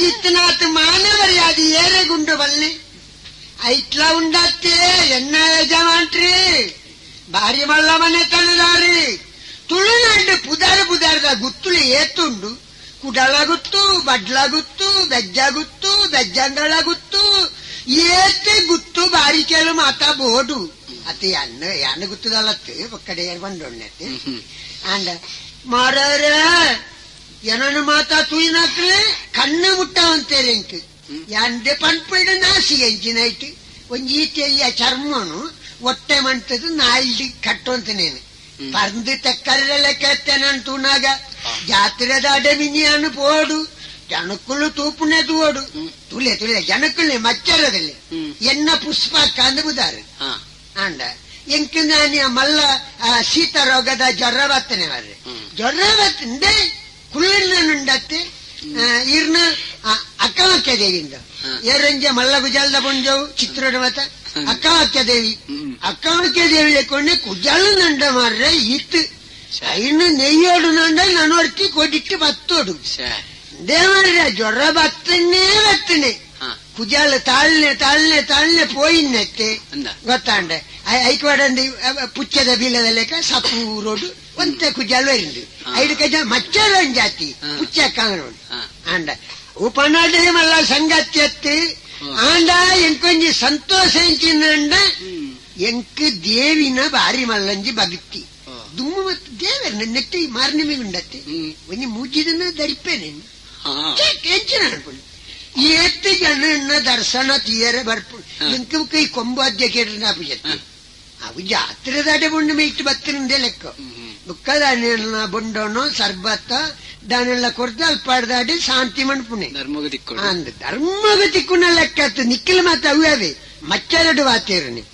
ఇత్తనాథ్ మానవర్యాది ఏరేగుండు వల్లి ఇట్లా ఉండత్తే ఎన్న యజమాంట్రి భార్య మల్లమనే తనదారి ತುಳುನಾಡು ಪುದಾರದ ಗುತ್ತುಳು ಏತುಂಡು ಕುಡಲ ಗುತ್ತು ಬಡ್ಲ ಗುತ್ತು ಬೆಜ್ಜ ಗುತ್ತು ಬೆಜ್ಜಂಗಳ ಗುತ್ತು ಏತೆ ಗುತ್ತು ಬಾರಿಕೆಲು ಮಾತಾ ಬೋಡು ಅತಿ ಅನ್ನ ಗುತ್ತದಲ್ಲತ್ತೆ ಒಕ್ಕಡೆ ಬಂಡೊಣ್ಣೆ ಅಂಡ ಮಾರರ ಏನನ್ನು ಮಾತಾ ತೂಯಿನಾಕ್ಲೆ ಕಣ್ಣು ಮುಟ್ಟವಂತೇರೆ ಎಂಟು ಯಾಂಡೆ ಪನ್ಪಡ ನಾಸಿ ಎಂಚಿನೈಟ್ ಒಂಜೀತಿಯ ಚರ್ಮನು ಒಟ್ಟೆ ಮಂಟದು ನಾಲ್ಡಿ ಕಟ್ಟುವಂತನೇನು ಪಂದು ತೆಕ್ಕರೆಲ್ಲ ಕೆತ್ತೇನಂತುನಾಗ ಜಾತ್ರೆದ ಅಡಮಿನಿಯನ್ನು ಪೋಡು ಜನಕ್ಕಳು ತೂಪುನೆ ತೋಡು ತುಲೆ ಜನಕ್ಕಳ್ನೆ ಮಚ್ಚರದಲ್ಲಿ ಎನ್ನ ಪುಷ್ಪ ಕಂದುಬುದಾರು ಅಂಡ ಎಂಕ ನಾನು ಮಲ್ಲ ಶೀತ ರೋಗದ ಜ್ವರ ಬರ್ತನೆ ಬರ್ರಿ ಜ್ವರ ಬರ್ತಂದೆ ಕುಳ್ಳಿನುಂಡತ್ತೆ ಇರ್ನ ಅಕ್ಕಮಕ್ಕ ದೇವಿಯಿಂದ ಏರಂಜ ಮಲ್ಲ ಗುಜಲ್ದ ಬಂಜವು ಚಿತ್ರೋಡ ಮತ ಅಕ್ಕಮಕ್ಕ ದೇವಿ ಲೆಕ್ಕೊಂಡೆ ಕುಜಲ್ ನಂಡ ಮಾರ್ರೆ ಇತ್ತು ಇನ್ನು ನೆಯ್ಯೋಡು ನಂಡ ನನ್ನೊರ್ತಿ ಕೊಟ್ಟಿಟ್ಟು ಬತ್ತೋಡು ದೇವರ ಜ್ವರ ಬತ್ತನೆ ಕುಜಾಲ ತಾಳ್ನೆ ಪೋಯಿನ್ನತ್ತೆ ಗೊತ್ತಾಂಡೆ ಐಕ್ವಾಡಂದು ಪುಚ್ಚದ ಬೀಲದ ಲೆಕ್ಕ ಸಪ್ಪು ರೋಡು ಒಂತೆ ಕುಜಾಲು ಇருந்து ಐದು ಮಚ್ಚರು ಜಾತಿ ಪುಚ್ಚ ಕಾಂಗ್ರೋಡು ಆಂಡ ಉಪನಾಡೆ ಮಲ್ಲ ಸಂಗತ್ಯತ್ತು ಆಂಡ ಎಂಕೊಂಜಿ ಸಂತೋಷ ಎಂಚಿನಂಡ ಎಂಕ್ ದೇವಿನ ಬಾರಿ ಮಲ್ಲಂಜಿ ಭಕ್ತಿ ದುಮ್ಮು ಮತ್ತು ದೇವರ ನೆಟ್ಟಿ ಮಾರ್ನಿಮೆ ಉಂಡತ್ತೆ ಒಂಜಿ ಮೂಜಿದನ್ನ ಧರಿಪೇನೆ ಎಂಚಿನ ಅನ್ಕೊಂಡು ಏತ್ತು ಜನ ದರ್ಶನ ತೀಯರ ಬರ್ಪುಡು ಎಂಕ ಕೈ ಕೊಂಬಾದ್ಯ ಕೇಳಿನ ಅಭಿಜತ್ತು ಅವು ಜಾತ್ರೆದಾಡೆ ಬೊಂಡು ಮೇಯ್ತು ಬತ್ತನಿಂದೆ ಲೆಕ್ಕ ಬುಕ್ಕ ದಾನೆಲ್ಲ ಬೊಂಡೋನೋ ಸರ್ಬತ್ತ దానిలా కొడితే అల్పాడదాడి శాంతి మణుపునే ధర్మగతికున్న లెక్క నిక్కిలు మాత అవి మచ్చరడు వాతేరుని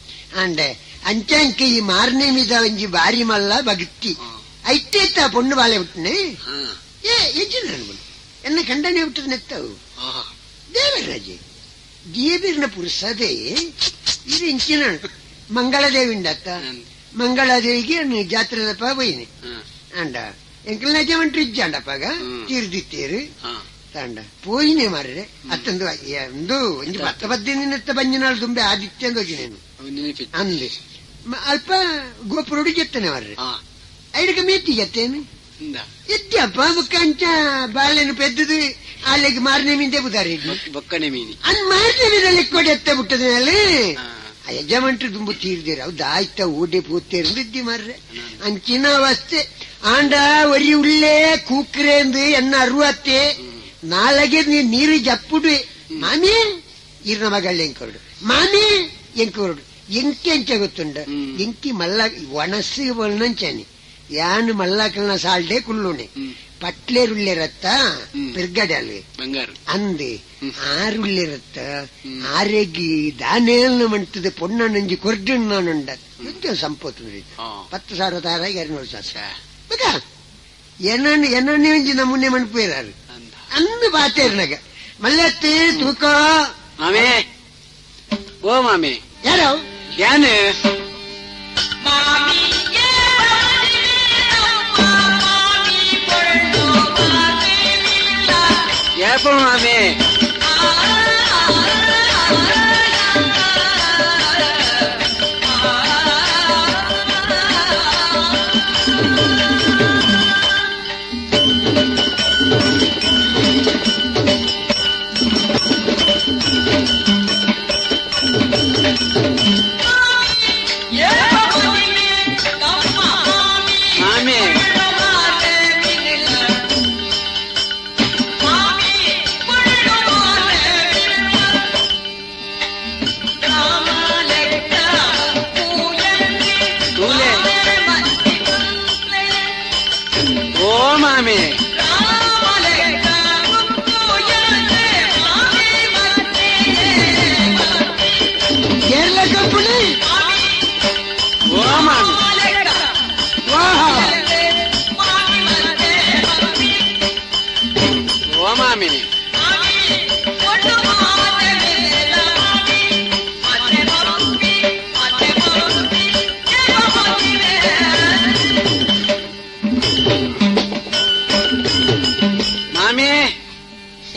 అండే అంచెంకి ఈ మారనే మీద వంచి భార్య మల్ల భక్తి అయితే పొన్ను వాళ్ళే పుట్టినే ఎన్న కండనే ఉంటుంది నెత్తావు దేవరాజే ದೇವಿರ್ನ ಪುರುಷದೇ ಇದು ಇಂಚಿನ ಮಂಗಳದೇವಿ ಉಂಡತ್ತ ಮಂಗಳದೇವಿಗೆ ಜಾತ್ರೆದಪ್ಪ ಬೈನೆ ಅಂಡ ಎಂಕಲ್ ನಜಮಂಟ್ರಿ ಇಜ್ಜಾಂಡಪ್ಪಾಗ ತೀರ್ದಿತ್ತೇರು ತಂಡ ಪೋಯಿನೇ ಮಾರ್ರೆ ಅತ್ತಂದು ಒಂದು 10-15 ದಿನತ್ತ ಬಂಜಿನಾಳು ತುಂಬೆ ಆದಿತ್ಯ ಅಂದು ಹೋಗಿನೇನು ಅಂದೆ ಅಲ್ಪ ಗೋಪುರೋಡಿ ಗೆತ್ತನೆ ಮಾರ್ರೆ ಐದಕ್ಕೆ ಮೇತಿ ಗೆತ್ತೇನು ಎದ್ದಪ್ಪ ಮುಕ್ಕಂಚ ಬಾಳೆನು ಪೆದ್ದದು ಅಲ್ಲಿಗೆ ಮಾರನೇ ಮೀಂದೆ ಬುದಾರಿ ಬೊಕ್ಕನೆ ಮೀನಿ ಅನ್ ಮಾರನೇ ಮೀನಲ್ಲಿ ಕೊಡಿ ಎತ್ತ ಬಿಟ್ಟದಲ್ಲಿ ಆ ಯಜಮಾನ್ರು ತುಂಬ ತೀರ್ದಿರ ಹೌದು ಆಯ್ತಾ ಓಡೆ ಪೂತ್ತೇರಿದ್ದಿ ಮಾರ್ರೆ ಅಂಚಿನ ಅವಸ್ಥೆ ಆಂಡ ಒರಿ ಉಳ್ಳೇ ಕೂಕ್ರೇಂದು ಎನ್ನ ಅರುವತ್ತೆ ನಾಳೆಗೆ ನೀರು ಜಪ್ಪುಡು ಮಾಮಿ ಇರ್ನ ಮಗಳ ಎಂಕೊರಡು ಮಾಮಿ ಎಂಕೊರಡು ಎಂಕೆಂಚ ಗೊತ್ತುಂಡ ಎಂಕಿ ಮಲ್ಲ ಒಣಸಿ ಒಣಂಚನಿ ಯಾನು ಮಲ್ಲಕಲ್ನ ಸಾಲ್ಡೆ ಕುಲ್ಲುಣೆ ಪಟ್ಲೇರುಳ್ಳಿರತ್ತ ಪೆರ್ಗಡಲ್ವೆ ಅಂದೆ ಆರುಳ್ಳಿರತ್ತ ಆರೆಗಿ ದಾನೇಲ್ನ ಮಂಟದ ಪೊಣ್ಣ ನಂಜಿ ಕೊರ್ಡು ನಾನುಂಡ ಸಂಪತ್ತು 10,000 ತಾರಾಗಿ 200,000 ಬೇಕಾ ಎಣ್ಣೆ ಒಂಜಿ ನಮ್ಮನ್ನೆ ಮಣ್ಪೇರಾರು ಅಂದು ಬಾತೇರ್ನಾಗ ಮಲ್ಲತ್ತಿ ತೂಕ ಮಾಮೇ ಓ ಮಾಮೇ ಯಾರು ಯಾನು ಯಾಪೋ ಮಾಮೇ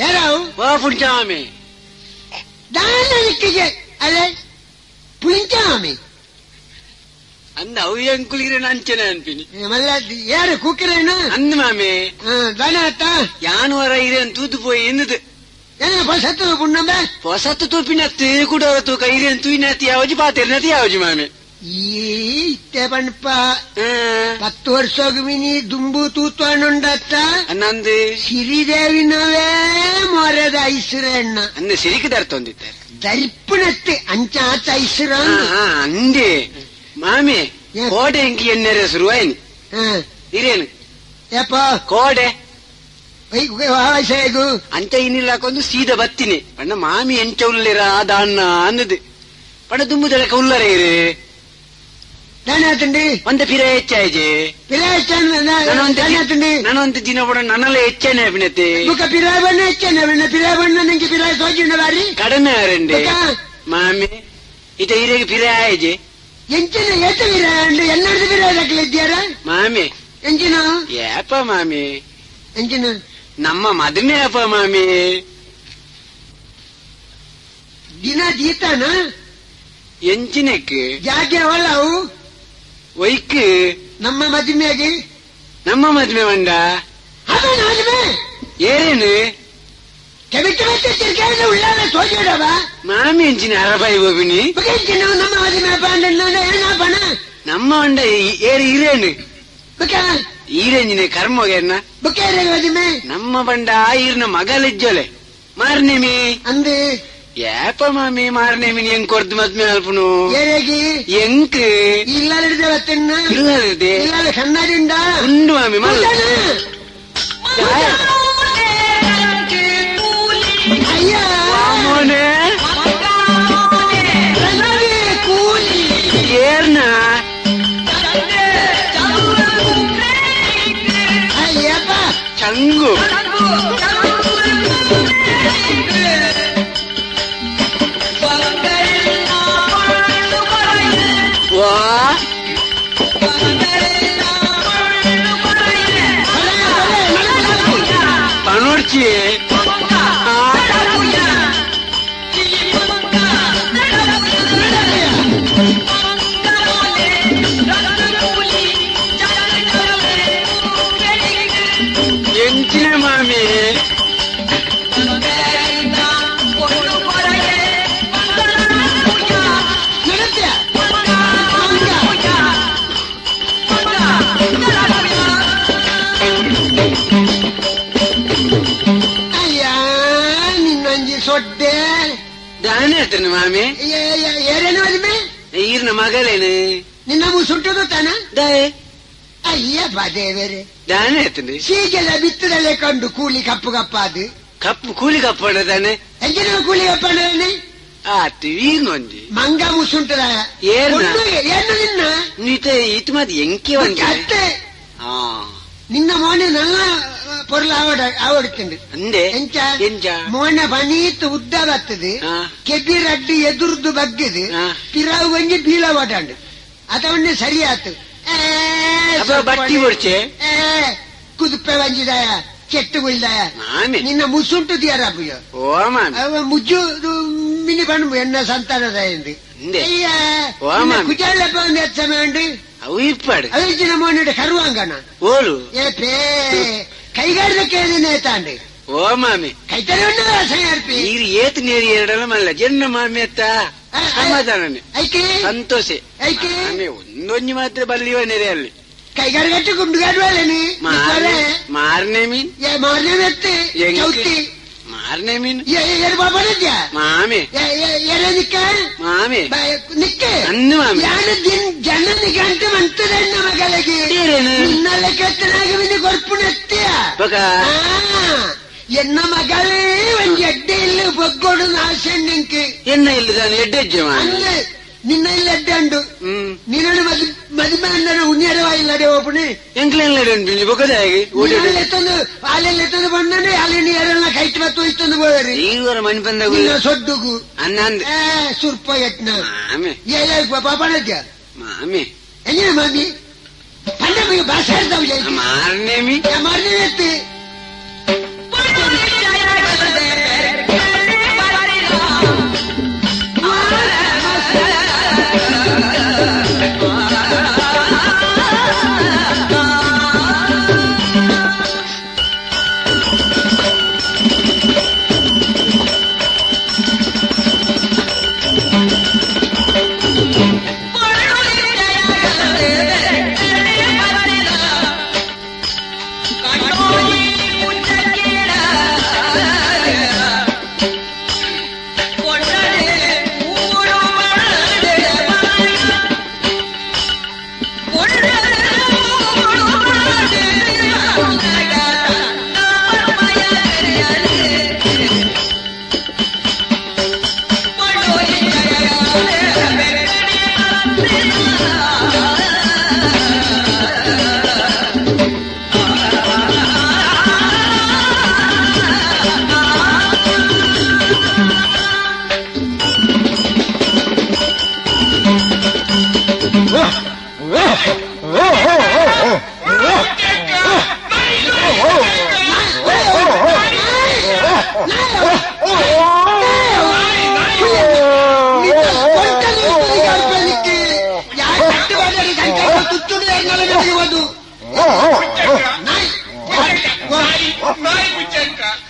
ఏరావు పుంచామి దానికి అదే పుంచామి ಅಂದ ಅವು ಅಂಕುಲಿಗೆ ಅಂಚನೆ ಅನ್ಪಿನಿ మళ్ళా ఏరు కుక్కిరేనా ಅಂದ ಮಾಮೆ దాని అత్త ಯಾನುವರ ಇದೆ ಅಂತ ತೂತು ಪೋಯಿ ಎನ್ನದು పొసత్తు పుణ్యమే ಹೊಸತ್ತು ತೂಪಿನತ್ತು ಕೂಡ ತೂಕ ಇದೆ ಅಂತ ತೂಯಿನತಿ ಯಾವಜಿ ಪಾತಿರ್ನತಿ ಯಾವಜಿ ಮಾಮೆ ಇತ್ತೆ ಪಣಪ 10 ವರ್ಷಕ್ಕೆ ಮಿನಿ ದುಂಬು ತೂತ್ವಾನುಂಡತ್ತ ನಂದು ಸಿರಿದೇವಿನವೇ ಮೊರೆದ ಐಶ್ವರಣ್ಣ ಅಂದ ಸಿರಿಕೆ ದರ್ತೊಂದಿದ್ದಾರೆ ದರ್ಪಣತ್ತೆ ಅಂಚ ಆಚ ಐಶ್ವರ ಅಂದೆ ಮಾಮೆ ಕೋಡೆ ಎಂಕಿ ಎಣ್ಣೆ ಶುರುವಾಯಿನಿ ಇರೇನು ಯಪ್ಪ ಕೋಡೆ ವಯಸ್ಸೇಗು ಅಂಚ ಇನ್ನಿಲ್ಲಾಕೊಂದು ಸೀದಾ ಬತ್ತಿನಿ ಪಣ್ಣ ಮಾಮಿ ಎಂಚ ಉಳ್ಳೇರ ದಾಣ್ಣ ಅನ್ನದು ಪಣ್ಣ ದುಂಬುದಳಕ ಉಲ್ಲರ ಇರು ದಾಣಾತಂಡಿ ಒಂದ ಪಿರ ಹೆಚ್ಚಾಯ್ಜೆ ಪಿರ ಹೆಚ್ಚಾತಂಡಿ ನಾನೊಂದು ದಿನ ಕೂಡ ನನ್ನೆಲ್ಲ ಹೆಚ್ಚೇನೆ ಅಭಿನತೆ ಬುಕ್ಕ ಪಿರ ಬಣ್ಣ ಹೆಚ್ಚೇನೆ ಬಣ್ಣ ಪಿರ ಬಣ್ಣ ನಂಗೆ ಪಿರ ಸೋಜಿನ ಬಾರಿ ಕಡಿಮೆ ಆರಂಡೆ ಮಾಮಿ ಇತ ಹಿರೇಗೆ ಪಿರ ಆಯ್ಜೆ ಎಂಚಿನ ಏತ ಪಿರ ಅಂಡು ಎಲ್ಲರದು ಪಿರ ಹಾಕಲಿದ್ದಾರ ಮಾಮಿ ಎಂಚಿನ ಏಪ ಮಾಮಿ ಎಂಚಿನ ನಮ್ಮ ಮದುವೆ ಅಪ್ಪ ಮಾಮಿ ದಿನ ದೀತಾನ ಎಂಚಿನಕ್ಕೆ ಜಾಗೆ ಅವಳವು ಒಯ್ಕ್ ನಮ್ಮ ಮದುವೆಗೆ ನಮ್ಮ ಮದುವೆ ಮಂಡ ಅದು ಮದುವೆ ಏರೇನು ಕೆಮಿಟ್ಟು ಮತ್ತೆ ಉಳ್ಳಾಲ ಸೋಜಿಡವ ಮಾಮಿ ಎಂಚಿನ ಅರಬಾಯಿ ಹೋಗಿನಿ ಎಂಚಿನ ನಮ್ಮ ಮದುವೆ ಬಂಡ ಏನಪ್ಪಣ ನಮ್ಮ ಮಂಡ ಏರಿ ಇರೇನು ಈರೆಂಜಿನ ಕರ್ಮ ಹೋಗ್ಯಾನ ಬುಕ್ಕೇರೆ ಮದುವೆ ನಮ್ಮ ಬಂಡ ಈರ್ನ ಮಗಲಿಜ್ಜೊಲೆ ಮಾರ್ನೇಮಿ ಅಂದು ಏಪ ಮಾಮಿ ಮಾರ್ನೇಮಿ ಹೆಂಗ್ ಕೊರ್ದು ಮದ್ಮೆ ಅಲ್ಪನು ಏರೇಗಿ ಎಂಕ್ ಇಲ್ಲದೆ ಒತ್ತನ್ನ ಇಲ್ಲದೆ ಇಲ್ಲ ಸಣ್ಣದಿಂದ ಉಂಡು ಮಾಮಿ ಮಲ್ಲ ಅಯ್ಯ ಮೋನೆ ಕೂಲಿ ಏರ್ನ ಅಯ್ಯಪ್ಪ ಚಂಗು ವಾ ಪನೋಡ್ಚಿ ಎಂಚಿನ ಮಾಮಿ ಅಯ್ಯ ನಿನ್ನಂಜಿ ಸೊಡ್ಡೆ ದಾನ ಹೇಳ್ತೇನೆ ಮಾಮಿ ಏರೇನು ಮದುವೆ ಈರ್ನ ಮಗಳೇನು ನಿನ್ನ ಮುಸುಂಟದು ತಾನ ದಾಯೆ ಅಯ್ಯ ದೇವರೇ ದಾನ ಹೇಳ್ತೇನೆ ಸೀಗೆಲ್ಲ ಬಿತ್ತದಲ್ಲೇ ಕಂಡು ಕೂಲಿ ಕಪ್ಪು ಕಪ್ಪಾದು ಕಪ್ಪು ಕೂಲಿ ಕಪ್ಪಡ ತಾನೆ ಎಂಜಿನ ಕೂಲಿ ಕಪ್ಪನೇ ಆತು ಈರ್ನೊಂದಿ ಮಂಗ ಮುಸುಂಟದ ಏರ್ನ ಏನು ನಿನ್ನ ನೀತ ಇತ್ ಮತ್ ಎಂಕೆ ಒಂದಿ ಅತ್ತೆ ಆ ನಿನ್ನ ಮೋನೆ ನಲ್ಲ ಪೊರ್ಲ ಆವಡುತ್ತಂಡು ಅಂದೆ ಎಂಚ ಎಂಚ ಮೋನೆ ಬನೀತ್ ಉದ್ದ ಬರ್ತದೆ ಕೆಬಿರಡ್ಡಿ ಎದುರ್ದು ಬಗ್ಗದು ಪಿರಾವು ಬಂಗಿ ಬೀಳ ಓಡಾಂಡು ಅದವನ್ನೇ ಸರಿ ಆತು ಬಟ್ಟಿ ಹೊಡ್ಚೆ ಕುದುಪೆ ಬಂಜಿದಾಯ ಚೆಟ್ಟು ಬೀಳ್ದಾಯ ನಿನ್ನ ಮುಸುಂಟು ದಿಯಾರ ಓ ಮಾಮಿ ಮುಜ್ಜು ಮಿನಿ ಬಣ್ಣ ಎನ್ನ ಸಂತಾನದ ಎಂದು ಕುಜಾಲಪ್ಪ ಒಂದು ಹೆಚ್ಚಮ ಉಂಡು ಅವು ಇಪ್ಪಾಡು ಅವಿಚಿನ ಮೋನಿಡ ಕರುವಾಂಗಣ ಓಲು ಏಪೇ ಕೈಗಾರಿಕೆ ತಾಂಡು ಓ ಮಾಮಿ ಕೈತರಿ ಉಂಡು ಸಂಯಾರ್ಪಿ ಈರು ಏತ್ ನೀರು ಎರಡಲ್ಲ ಮಲ್ಲ ಜನ್ನ ಮಾಮಿ ಅತ್ತ ಸಮಾಧಾನನೆ ಐಕೆ ಸಂತೋಷ ಐಕೆ ಒಂದೊಂಜಿ ಮಾತ್ರ ಬಲ್ಲಿವ ನೆರೆ ಅಲ್ಲಿ ಕೈಗಾರಿಕೆ ಗುಂಡುಗಾಡುವಲ್ಲೇನಿ ಮಾರನೇ ಮೀನ್ ಮಾರನೇ ಎತ್ತಿ ಚೌತಿ ಮಾರನೇ ಮೀನ್ ಎರಡು ಬಾಬನಿದ್ಯಾ ಮಾಮಿ ಎರೆ ನಿಕ್ಕ ಮಾಮಿ ನಿಕ್ಕ ಅನ್ನು ಮಾಮಿ ಯಾನು ಜನ ನಿಗಂಟು ಮಂತದ ಮಗಳಿಗೆ ನಿನ್ನಲ್ಲ ಕೆತ್ತನಾಗ ವಿನಿ ಕೊರ್ಪುಣೆತ್ತಿಯ ಎನ್ನ ಮಗಳೇ ಒಂದು ಎಡ್ಡೆ ಇಲ್ಲ ಬಗ್ಗೋಡು ನಾಶಣ್ಣಿಂಕ್ ಎನ್ನ ಇಲ್ಲದಾನೆ ಎಡ್ಡೆಜ್ಜೆ ಮಾಮಿ ನಿನ್ನ ಇಲ್ಲ ಎಡ್ಡೆ ಉಂಡು ನೀನು ಮದುವೆ ಅಂದ್ರೆ ಉಣ್ಣಿಯರವಾಯಿಲ್ಲಡೆ ಒಬ್ಬನಿ ಎಂಕ್ಲೆಲ್ಲಡೆ ಬೊಕ್ಕದಾಗಿ ಎತ್ತೊಂದು ಹಾಲೆಲ್ಲ ಎತ್ತೊಂದು ಬಂದ್ರೆ ಹಾಲಿನ ಎರಡನ್ನ ಕೈಟ್ ಬತ್ತು ಇಷ್ಟೊಂದು ಬೋರಿ ಈವರ ಮನೆ ಬಂದ ಸೊಡ್ಡುಗು ಅನ್ನಂದ ಸುರ್ಪ ಯತ್ನ ಮಾಮಿ ಪಾಪಣದ್ಯ ಮಾಮಿ ಎಂಜಿನ ಮಾಮಿ ಪಂಡ ಭಾಷೆ ಹೇಳ್ತಾವ್ ಮಾರನೇ ಮೀ ಮಾರನೇ ಎತ್ತಿ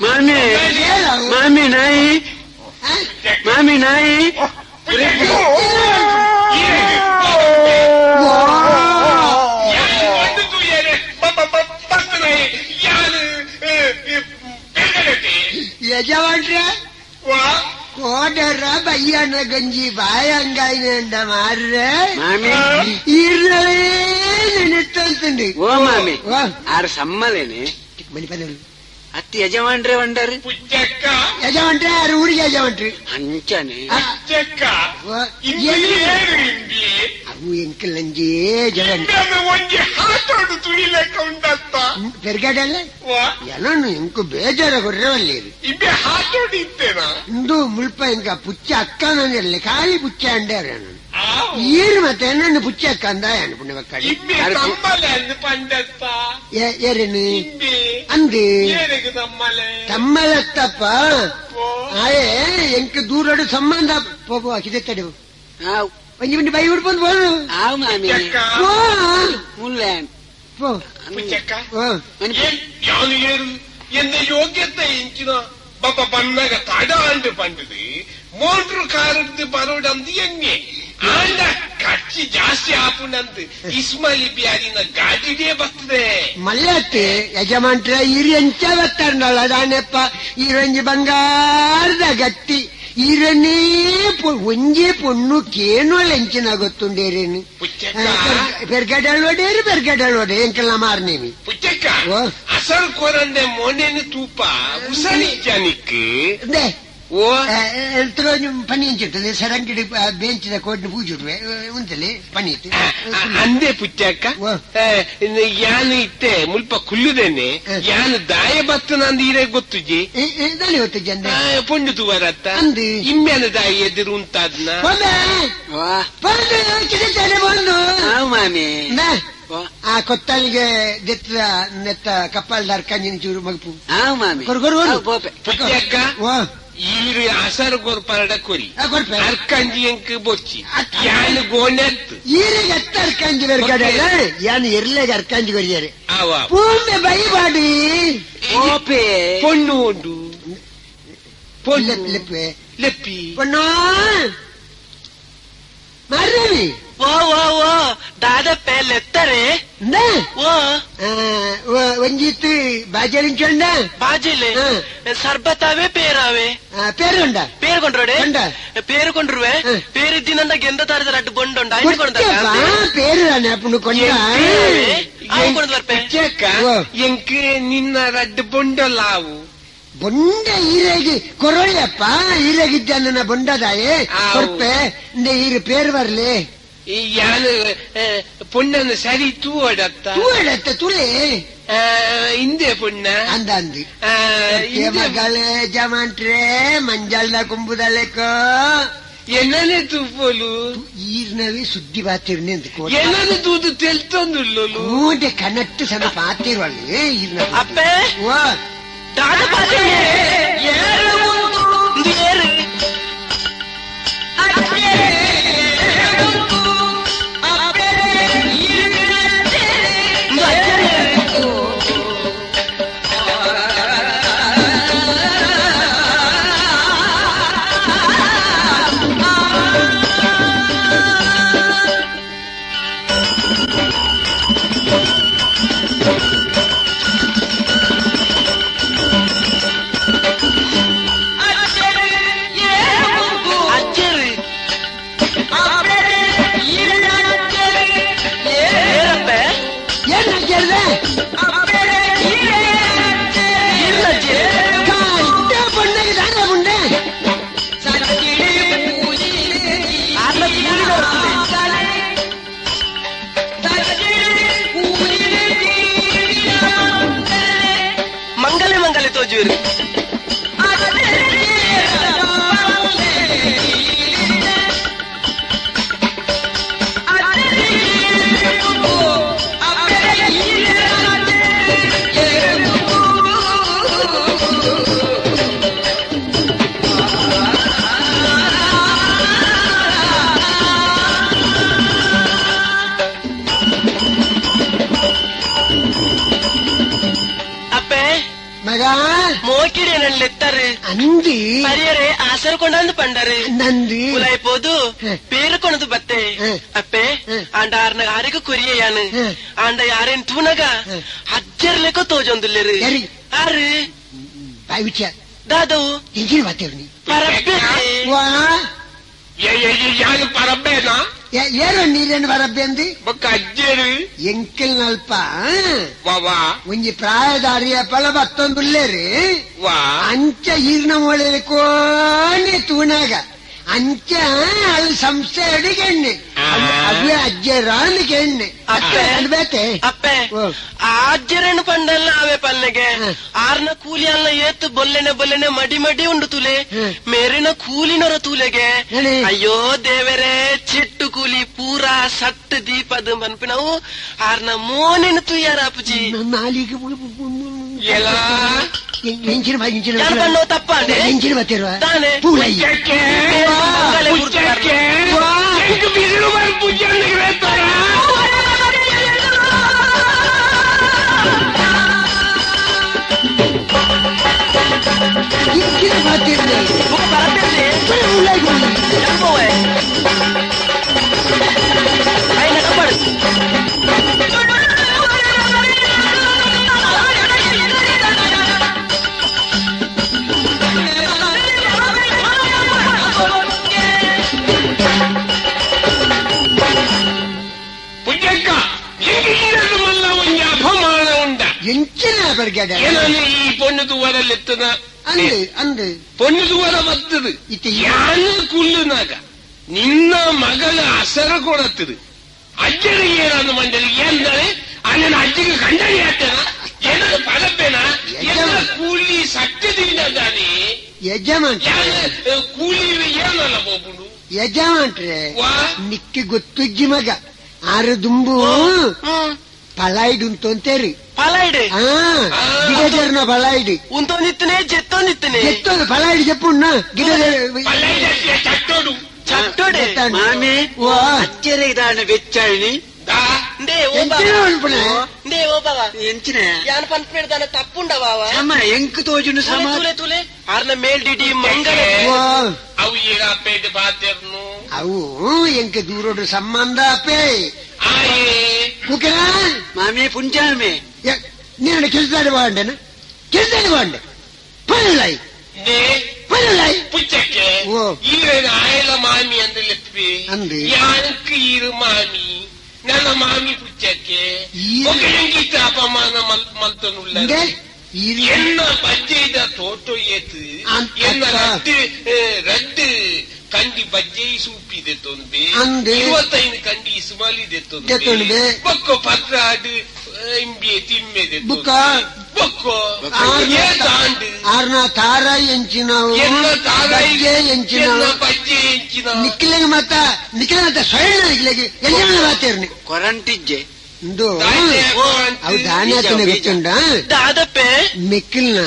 ಮಾಮಿ ಮಾಮಿ ನಾಯಿ ಮಾಮಿ ನಾಯಿ ಯಜಮಾನ್ರ ಕೋಡರ ಬಯ್ಯನ ಗಂಜಿ ಬಾಯಂಗಾಯ್ನ ಮಾರ್ರೆ ಮಾಮಿ ಇರ್ಲೇ ನೆನೆತ್ತಂತಂడి ಓ ಮಾಮಿ ಆರು ಸಮ್ಮಲೇನೆ ಮನಿ ಪದಗಳು ಅತ್ತಿ ಯಜಮಾನ್ರೆ ಒಂಡರು ಯಜಮಾನ್ರೆ ಆರು ಊರಿಗೆ ಯಜಮಾನ್ರಿ ಅಂಚನೆ ಅವು ಎಂಕಲ್ಲಂಜಿ ಜಗನ್ ಪೆರ್ಗಡಲ್ಲ ಏನನ್ನು ಎಂಕು ಬೇಜಾರ ಕೊರ್ರವಲ್ಲಿ ಇಂದು ಮುಲ್ಪ ಇಂಕ ಪುಚ್ಚ ಅಕ್ಕ ನಂದಿರಲಿ ಖಾಲಿ ಪುಚ್ಚ ಅಂಡಾರ ಈರು ಮತ್ತೆ ನನ್ನ ಪುಚ್ಚ ಅಕ್ಕ ಅಂದಾಯನು ಪುಣ್ಯ ಮಕ್ಕಳು ಏರೇನು ಅಂದು ತಮ್ಮಲತ್ತಪ್ಪ ಆಯೇ ಎಂಕ ದೂರಡು ಸಂಬಂಧ ಪೋಪೋ ಕಿದೆ ತಡೆ ಒಂಜಿ ಮಿನಿಟ್ ಬೈ ಉಡ್ಕೊಂಡು ಬೋನು ಆವ್ ಮಾಮಿ ಮುಲ್ಲೇನ್ എന്ന യോഗ്യത എനിക്കിനോ ബപ്പ പണ്ണക തടാണ്ട് പണ്ടത് മോട്ടർ കാറെടുത്ത് പറവിടന്ത് എങ്ങെ ആണ്ട കക്ഷി ಜಾಸ್ತಿ ಆಪುನಂದು ಇಸ್ಮಾಲಿ ಬ್ಯಾರಿನ ಗಾಡಿಗೆ ಬರ್ತದೆ ಮಲ್ಲತ್ತು ಯಜಮಾನ್ರ ಈರು ಎಂಚ ಬರ್ತಾರಲ್ಲ ಅದಾನೆಪ್ಪ ಈರೊಂಜಿ ಬಂಗಾರದ ಗಟ್ಟಿ ಈರನ್ನೇ ಒಂಜೆ ಪೊಣ್ಣು ಕೇನೋಳ ಎಂಚಿನ ಗೊತ್ತುಂಡೇರೇನು ಪೆರ್ಗಡಲ್ವಡೇರು ಪೆರ್ಗಡಲ್ವಡೆ ಎಂಕಲ್ಲ ಮಾರ್ನೇಮಿ ಪುಚ್ಚಕ್ಕ ಅಸಲ್ ಕೊರಂದೆ ಮೊನ್ನೆನು ತೂಪ ಉಸನಿಜ್ಜನಿಕ್ ಓ ಎಲ್ತರೋ ಪನಿ ಎಂಚಿರ್ತದೆ ಸರಂಗಿಡಿ ಬೆಂಚಿದ ಕೋಡ್ನ ಪೂಜುಡ್ವೆ ಉಂಟಲ್ಲಿ ಪನಿ ಅಂದೆ ಪುಚ್ಚಕ್ಕ ಯಾನು ಇತ್ತೆ ಮುಲ್ಪ ಕುಲ್ಲುದೇನೆ ಯಾನು ದಾಯ ಬತ್ತನಂದು ಇರೇ ಗೊತ್ತುಜಿ ದಾಳಿ ಗೊತ್ತುಜಿ ಅಂದ ಪೊಂಡು ತುವರತ್ತ ಅಂದು ಇಮ್ಮೆನ ದಾಯಿ ಎದುರು ಉಂತಾದ್ನ ಬಂದು ಮಾಮಿ ಆ ಕೊತ್ತಲ್ಗೆ ನೆತ್ತ ಕಪ್ಪಲ್ದಾರ್ ಕಂಜಿನ ಚೂರು ಮಗಪು ಮಾಮಿ ಪುಚ್ಚಕ್ಕ ಈರು ಅಸರು ಗೊರ್ಪರಡ ಕೊರಿ ಅರ್ಕಂಜಿ ಎಂಕ್ ಬೊಚ್ಚಿ ಯಾನು ಗೋಣೆತ್ತು ಈರಿಗೆ ಎತ್ತ ಅರ್ಕಂಜಿ ಬೆರ್ಗಡಲ್ಲ ಯಾನು ಎರ್ಲೆಗೆ ಅರ್ಕಂಜಿ ಕೊರಿಯಾರೆ ಆವ ಪೂಂಬೆ ಬೈಬಾಡಿ ಓಪೆ ಪೊಣ್ಣು ಉಂಡು ಲೆಪ್ಪೆ ಲೆಪ್ಪಿ ಪೊಣ್ಣು ಮಾರ್ರೇವಿ ಓ ಓ ಓ ದಾದಪ್ಪೆ ಲೆತ್ತರೆ ಒಂಜಿತ್ತು ಬಾಜಲಿಂಚೊಂಡ ಬಾಜಿಲೆ ಸರ್ಬತ್ತಾವೆ പേരാവേ പേരുണ്ട പേരുകൊണ്ടോടെ പേരുകൊണ്ടുരുവേ പേരിദ്ദിനണ്ട ಎಂದ ತರದ ರಡ್ಡು ಬೊಂಡುಂಡ പേರು ಅಪ್ಪನು ಕೊಂಡ ಎಂಕ್ ನಿನ್ನ ರಡ್ಡು ಬೊಂಡಲಾವು ಬೊಂಡ ಈರೆಗಿ ಕೊರೊಳ್ಯಪ್ಪ ಈರೆಗಿದ್ದ ನನ್ನ ಬೊಂಡದಾಯೇ ಕೊರ್ಪೆ ಈರು ಪೇರು ಬರ್ಲಿ ಯಾನು ಪುಣ್ಣನ ಸರಿ ತೂವಡತ್ತ ತುಳೆ ಹಿಂದೆ ಪುಣ್ಣ ಅಂದಂದು ಮಗಳೇ ಜಮಾಂಟ್ರೆ ಮಂಜಾಲ್ದ ಕುಂಬುದಲೆಕ್ಕೋ ಎನ್ನನೆ ತೂಪೋಲು ಈರ್ನವೇ ಸುದ್ದಿ ಬಾತಿರ್ನಿ ಅಂತ ಎನ್ನನೆ ತೂದು ತೆಲ್ತೊಂದುಲ್ಲು ಮೂಟೆ ಕನಟ್ಟು ಸಮ ಪಾತಿರುವಲ್ಲಿ ಈರ್ನ ಅಪ್ಪೆ ಓ మోకిడేనెత్తారు అంది పరియరే ఆసరకొండందు పండారు నంది పులైపోదు పేరు కొనదు బత్తే అప్పే అండ ఆర్న ఆరికి కొరియాను అండ యారేన్ తూనగా అజ్జర్లేకో తోజొందులేరు ಯಾರಿ ఆరు ಬಾವಿಚ దాదు ಎಂಜಿನ ಮಾತೇವ್ನಿ పరబ్బే ವಾ ಯಾರು ಪರಬೇನಾ ಏರೋ ನೀರೇನು ಬರಬ್ಬೆ ಅಂದಿ ಬೊಕ್ಕ ಅಜ್ಜೇರು ಎಂಕಲ್ ನಲ್ಪ ವಾ ಒಂಜಿ ಪ್ರಾಯದಾರಿಯ ಫಲ ಬತ್ತೊಂದುಲ್ಲೇರಿ ವಾ ಅಂಚ ಈರ್ನ ಮೊಳೆಲಿ ಕೋನೆ ತೂನಾಗ ಅಂಚ ಅಲ್ಲಿ ಸಂಸ್ಥೆ ಅಡಿಗೆ ಎಣ್ಣೆ ಅವೇ ಅಜ್ಜೆ ರಾಣಿಗೆ ಎಣ್ಣೆ ಅಪ್ಪೆ. ಅನ್ಬೇಕೆ ಅಪ್ಪೆ ಓ. ಆಜ್ಜರೇನು ಪಂಡಲ್ಲ ಅವೇ ಪಲ್ಲೆಗೆ ಆರ್ನ ಕೂಲಿಯಲ್ಲ ಏತು ಬೊಲ್ಲೆನೆ ಮಡಿ ಮಡಿ ಉಂಡು ತುಲೆ ಮೇರಿನ ಕೂಲಿನರ ತೂಲೆಗೆ ಹೇಳಿ. ಅಯ್ಯೋ ದೇವರೇ ಚಿಟ್ಟು ಕೂಲಿ ಪೂರಾ ಸಟ್ಟು ದೀಪದ ಮನ್ಪಿನವು ಆರ್ನ ಮೋನಿನ ತುಯ್ಯಾರ ಅಪ್ಪಜಿ ನಾಲಿಗೆ ಎಲ್ಲ ಎಂಚಿನ ಯಾರು ಬಣ್ಣವು ತಪ್ಪ ಅಂಡೆ? ಎಂಚಿನ ಬತ್ತಿರುವ ತಾನೆ ಪೂಲೈ ಪುಚ್ಚಕ್ಕೆ ಮಂಗಲೆ ಪುಚ್ಚಕ್ಕೆ ವಾ. ಹೆಂಗ್ ಬಿಸಿಲು ಬಂದು ಪುಚ್ಚಂದ್ರೆ ಹೇಳ್ತಾರ ಎಂಚಿನ ಬತ್ತಿರ್ಲಿ ಬರತ್ತೆ ಪೂಲೈ ಗೋಲಿ ಎಂಬೋವೆ ಐನ ಕಪ್ಪಡು ಪುಚ್ಚಕ್ಕ ಹೆಂಗಿರಲು ಮಲ್ಲ ಒಂದು ಅಪಮಾನ ಉಂಡ ಎಂಚಿನ ಬರ್ಗಡ ಏನಂದ್ರೆ ಈ ಪೊಣ್ಣು ತೂವರಲ್ಲೆತ್ತದ ಅಂದು ಪೊಣ್ಣು ತೂವರ ಬರ್ತದ ಇತ್ತೆ ಯಾನು ಕುಲ್ಲುನಾಗ ನಿನ್ನ ಮಗಳ ಅಸರ ಕೊಡತ್ತದು ಅಜ್ಜನಿಗೆ ಏನಾದ್ರು ಮಂಡಲಿ ಎಂದರೆ ಅಣ್ಣನ ಅಜ್ಜಿಗೆ ಗಂಡನಿ ಆಗ್ತೇನ ಏನಾದ್ರು ಪರಬೇನ ಎಲ್ಲ ಕೂಲಿ ಸತ್ಯದಿಂದಾನೆ ಯಜಮಾನ್ ಯಾರು ಕೂಲಿ ಏನಲ್ಲ ಬೋಬುಡು ಯಜಮಾನ್ರೆ ವಾ ನಿಕ್ಕೆ ಗೊತ್ತುಜ್ಜಿ ಮಗ ಆರು ದುಂಬು ಪಲಾಯ್ಡು ಅಂತೇರಿ పలాయిడు గిడజరిన పలాయిడు ఉంతోనిత్తనే జెత్తోనిత్తనే చెప్తుంది పలాయిడు చెప్పున్నా గిడ ಪಲ್ಲೈದಕ್ಕೆ ಚಟ್ಟೋಡು చట్టోడే ಮಾಮಿ ವಾ ಅಚ್ಚರೆ ಇದಾನ ಬೆಚ್ಚಾಯಿನಿ ండే ఓ ఎంచిన బావా అనుకున్నా ండే ఓ బావా ಎಂಚಿನ యాన పంట పెడతాన తప్పుండా బావా ಸಮ ಎಂಕ್ ತೋಜುನು ಸಮ తూలే తూలే ఆర్న మేల్ డిడి మంగళ ವಾ ಅವು ಈಗ ಪೇಟ ಬಾತೆರ್ನು ಅವು ಎಂಕ ದೂರೋಡು ಸಂಬಂಧ ಅಪ್ಪೇ ಆಯೇ ಕುಕರಾ ಮಾಮಿ ಪುಂಜಾಮೆ నేను కిల్తాడు బాగుండేనా కిల్తాడు బాగుండే పనులాయి ನೇ పనులాయి ಪುಚ್ಚಕ್ಕೆ ಓ. ಈರೇನ ಆಯಲ ಮಾಮಿ ಅಂದ್ರೆ ಲೆಪ್ಪಿ ಅಂದು. ಯಾನಕ್ಕೆ ಈರು ಮಾಮಿ ನನ್ನ ಮಾಮಿ ಪುಚ್ಚಕ್ಕೆ ಈ- ಒಕ್ಕ ಹೆಂಗಿತ್ತ ಅಪಮಾನ ಮಲ್ತನುಲ್ಲ ఇంకే ఈ என்ன பஜ்ஜைத தோட்டோ ஏத்து அந்த- என்ன ரெண்டு ಕಂಡಿ ಬಜ್ಜೆ ಸೂಪಿದೆ ತೊಂದೆ ಅಂದೆ. 25 ಕಂಡಿ ಇಸ್ಮಾಲಿದೆ ತೊಂದೆ ತೊಂದೆ. ಬೊಕ್ಕೊ ಪತ್ರಾಡು ಇಂಬೆ ತಿಮ್ಮೆದೆ ಬುಕ್ಕ. ಬೊಕ್ಕೊ ಏದಾಂಡು ఆరున తార ఎంచినావు ಎನ್ನ ತಾರಾಯಿ బజ్జే ఎంచినావు ಬಜ್ಜೆ ಎಂಚಿನ ನಿಕ್ಕಿಲೆಗೆ ಮತ್ತ ಸ್ವಯಂ ನಿಕ್ಕಿಲೆಗೆ ಎಲ್ಲ ಮಾತೇರ್ನಿ ಕೊರಂಟಿಜ್ಜೆ ಇಂದು ದಾಯ್ಲೆ ಅವು ದಾನಿ ಆತನ ಗೊತ್ತುಂಡ దాదప్పే మెక్కిలిన